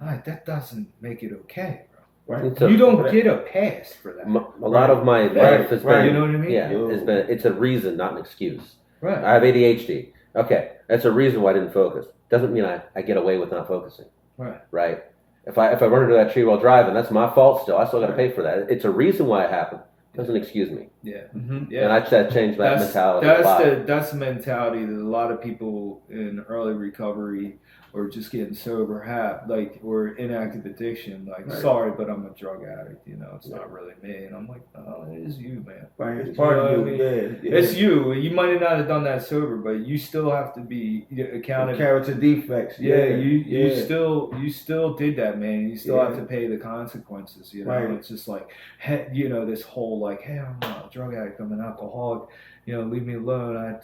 All right, that doesn't make it okay, bro. Right. It's a- You don't get a pass for that. A lot of my life has been, You know what I mean? yeah, it's a reason, not an excuse. Right. I have ADHD. Okay, that's a reason why I didn't focus. Doesn't mean I get away with not focusing. Right. Right. If I run into that tree while driving, that's my fault. Still, I still got to pay for that. It's a reason why it happened. Doesn't excuse me. Yeah. Mm-hmm. Yeah. And I just changed that mentality. a lot. That's the mentality that a lot of people in early recovery or just getting sober have, like, or inactive addiction. Like, Right. sorry, but I'm a drug addict. You know, it's not really me. And I'm like, no, it is you, man. Right, it's You part know of what I you. mean? Yeah. It's you. You might not have done that sober, but you still have to be accountable. Character defects. Yeah, you still did that, man. You still have Yeah. to pay the consequences. You know, Right. it's just like, this whole like, hey, I'm not a drug addict. I'm an alcoholic. You know, leave me alone. I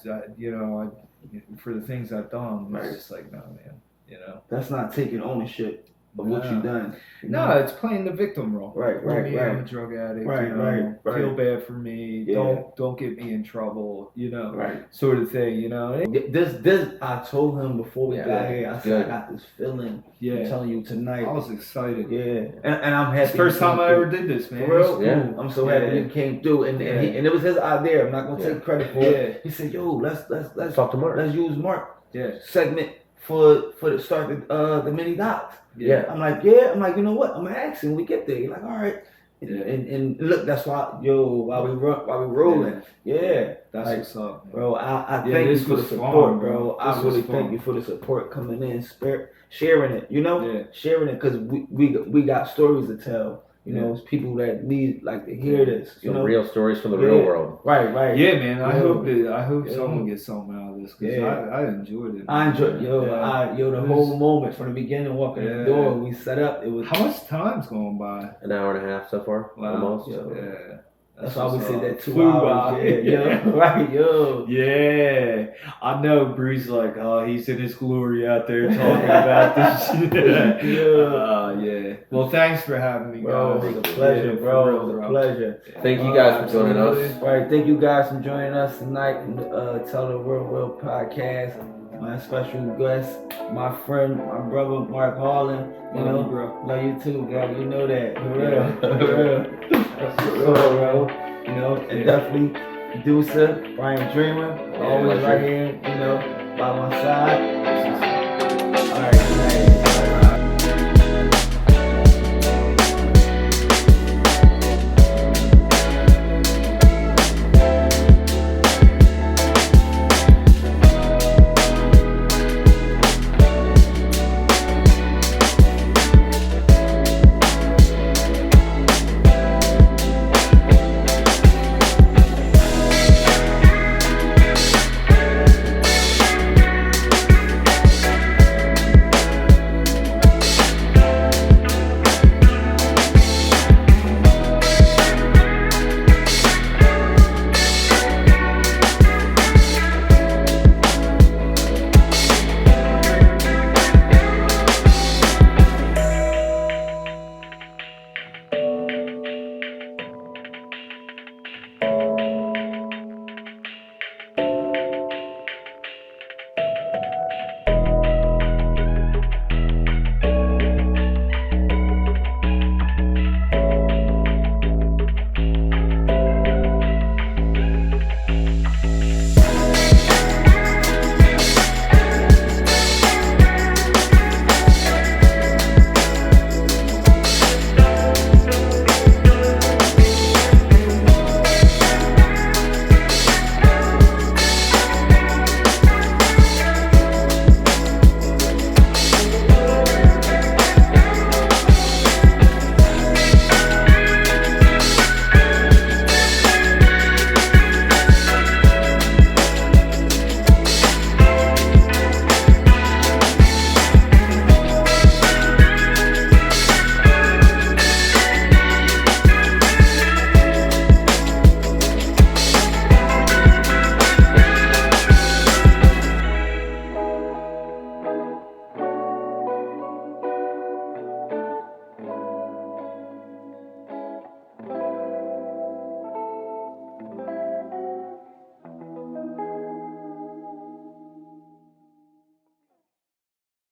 for the things I've done. It's Right. just like, no, man. You know, That's not taking ownership of what you've done. You no, know? it's playing the victim role. Right, Well, right, me, I'm a right. drug addict. Right, you know, right. Feel bad for me. Yeah. Don't get me in trouble. You know, Right. sort of thing. You know. This I told him before we Yeah, got here. I said good. I got this feeling. I'm Yeah, telling you tonight. I was excited. Yeah, and I'm happy. It's the first you time came I ever through. did this, man. For real? Yeah. I'm so happy Yeah. you came through, and Yeah. and it was his idea. I'm not gonna take credit for Yeah. it. He said, "Yo, let's Talk to Mark. Let's use Mark Yeah. segment for the start the mini docs." Yeah. I'm like, you know what? I'm gonna ask him when we get there. He's like, all right. Yeah. And look, that's why while we rolling, yeah. That's Like, what's up, man. Bro, I Yeah, thank you this for the was support, fun, bro. bro. I This was really fun. thank you for the support coming in, sharing it. You know, Yeah. sharing it because we got stories to tell. You know, Yeah. it's people that need like to hear this. You Some know, real stories from the Yeah. real world. right. Yeah, man. I Yo. hope Yo. someone gets something out of this because Yeah. I enjoyed it. I enjoyed Yeah. the It whole was- moment from the beginning, walking in Yeah. the door, we set up. It was How much time's going by? An hour and a half so far, Wow. almost. Yo. Yeah. that's why we what's said up. that 2 Flew hours. by. Yeah, right, yo. Yeah, I know. Bruce like, oh, he's in his glory out there talking about this shit. Yeah. Well, thanks for having me, Bro, guys. it was a pleasure, Yeah, bro. for It real, was a bro. pleasure. Thank you guys for joining us. Absolutely. Right, thank you guys for joining us tonight in the Tell the World podcast. My special guest, my friend, my brother, Mark Harlan. You Love know, you, bro. love you too, bro. You know that. For real. Yeah. For real. That's for real, bro. You know, and definitely producer, Brian Dreamer, always right here, you know, by my side.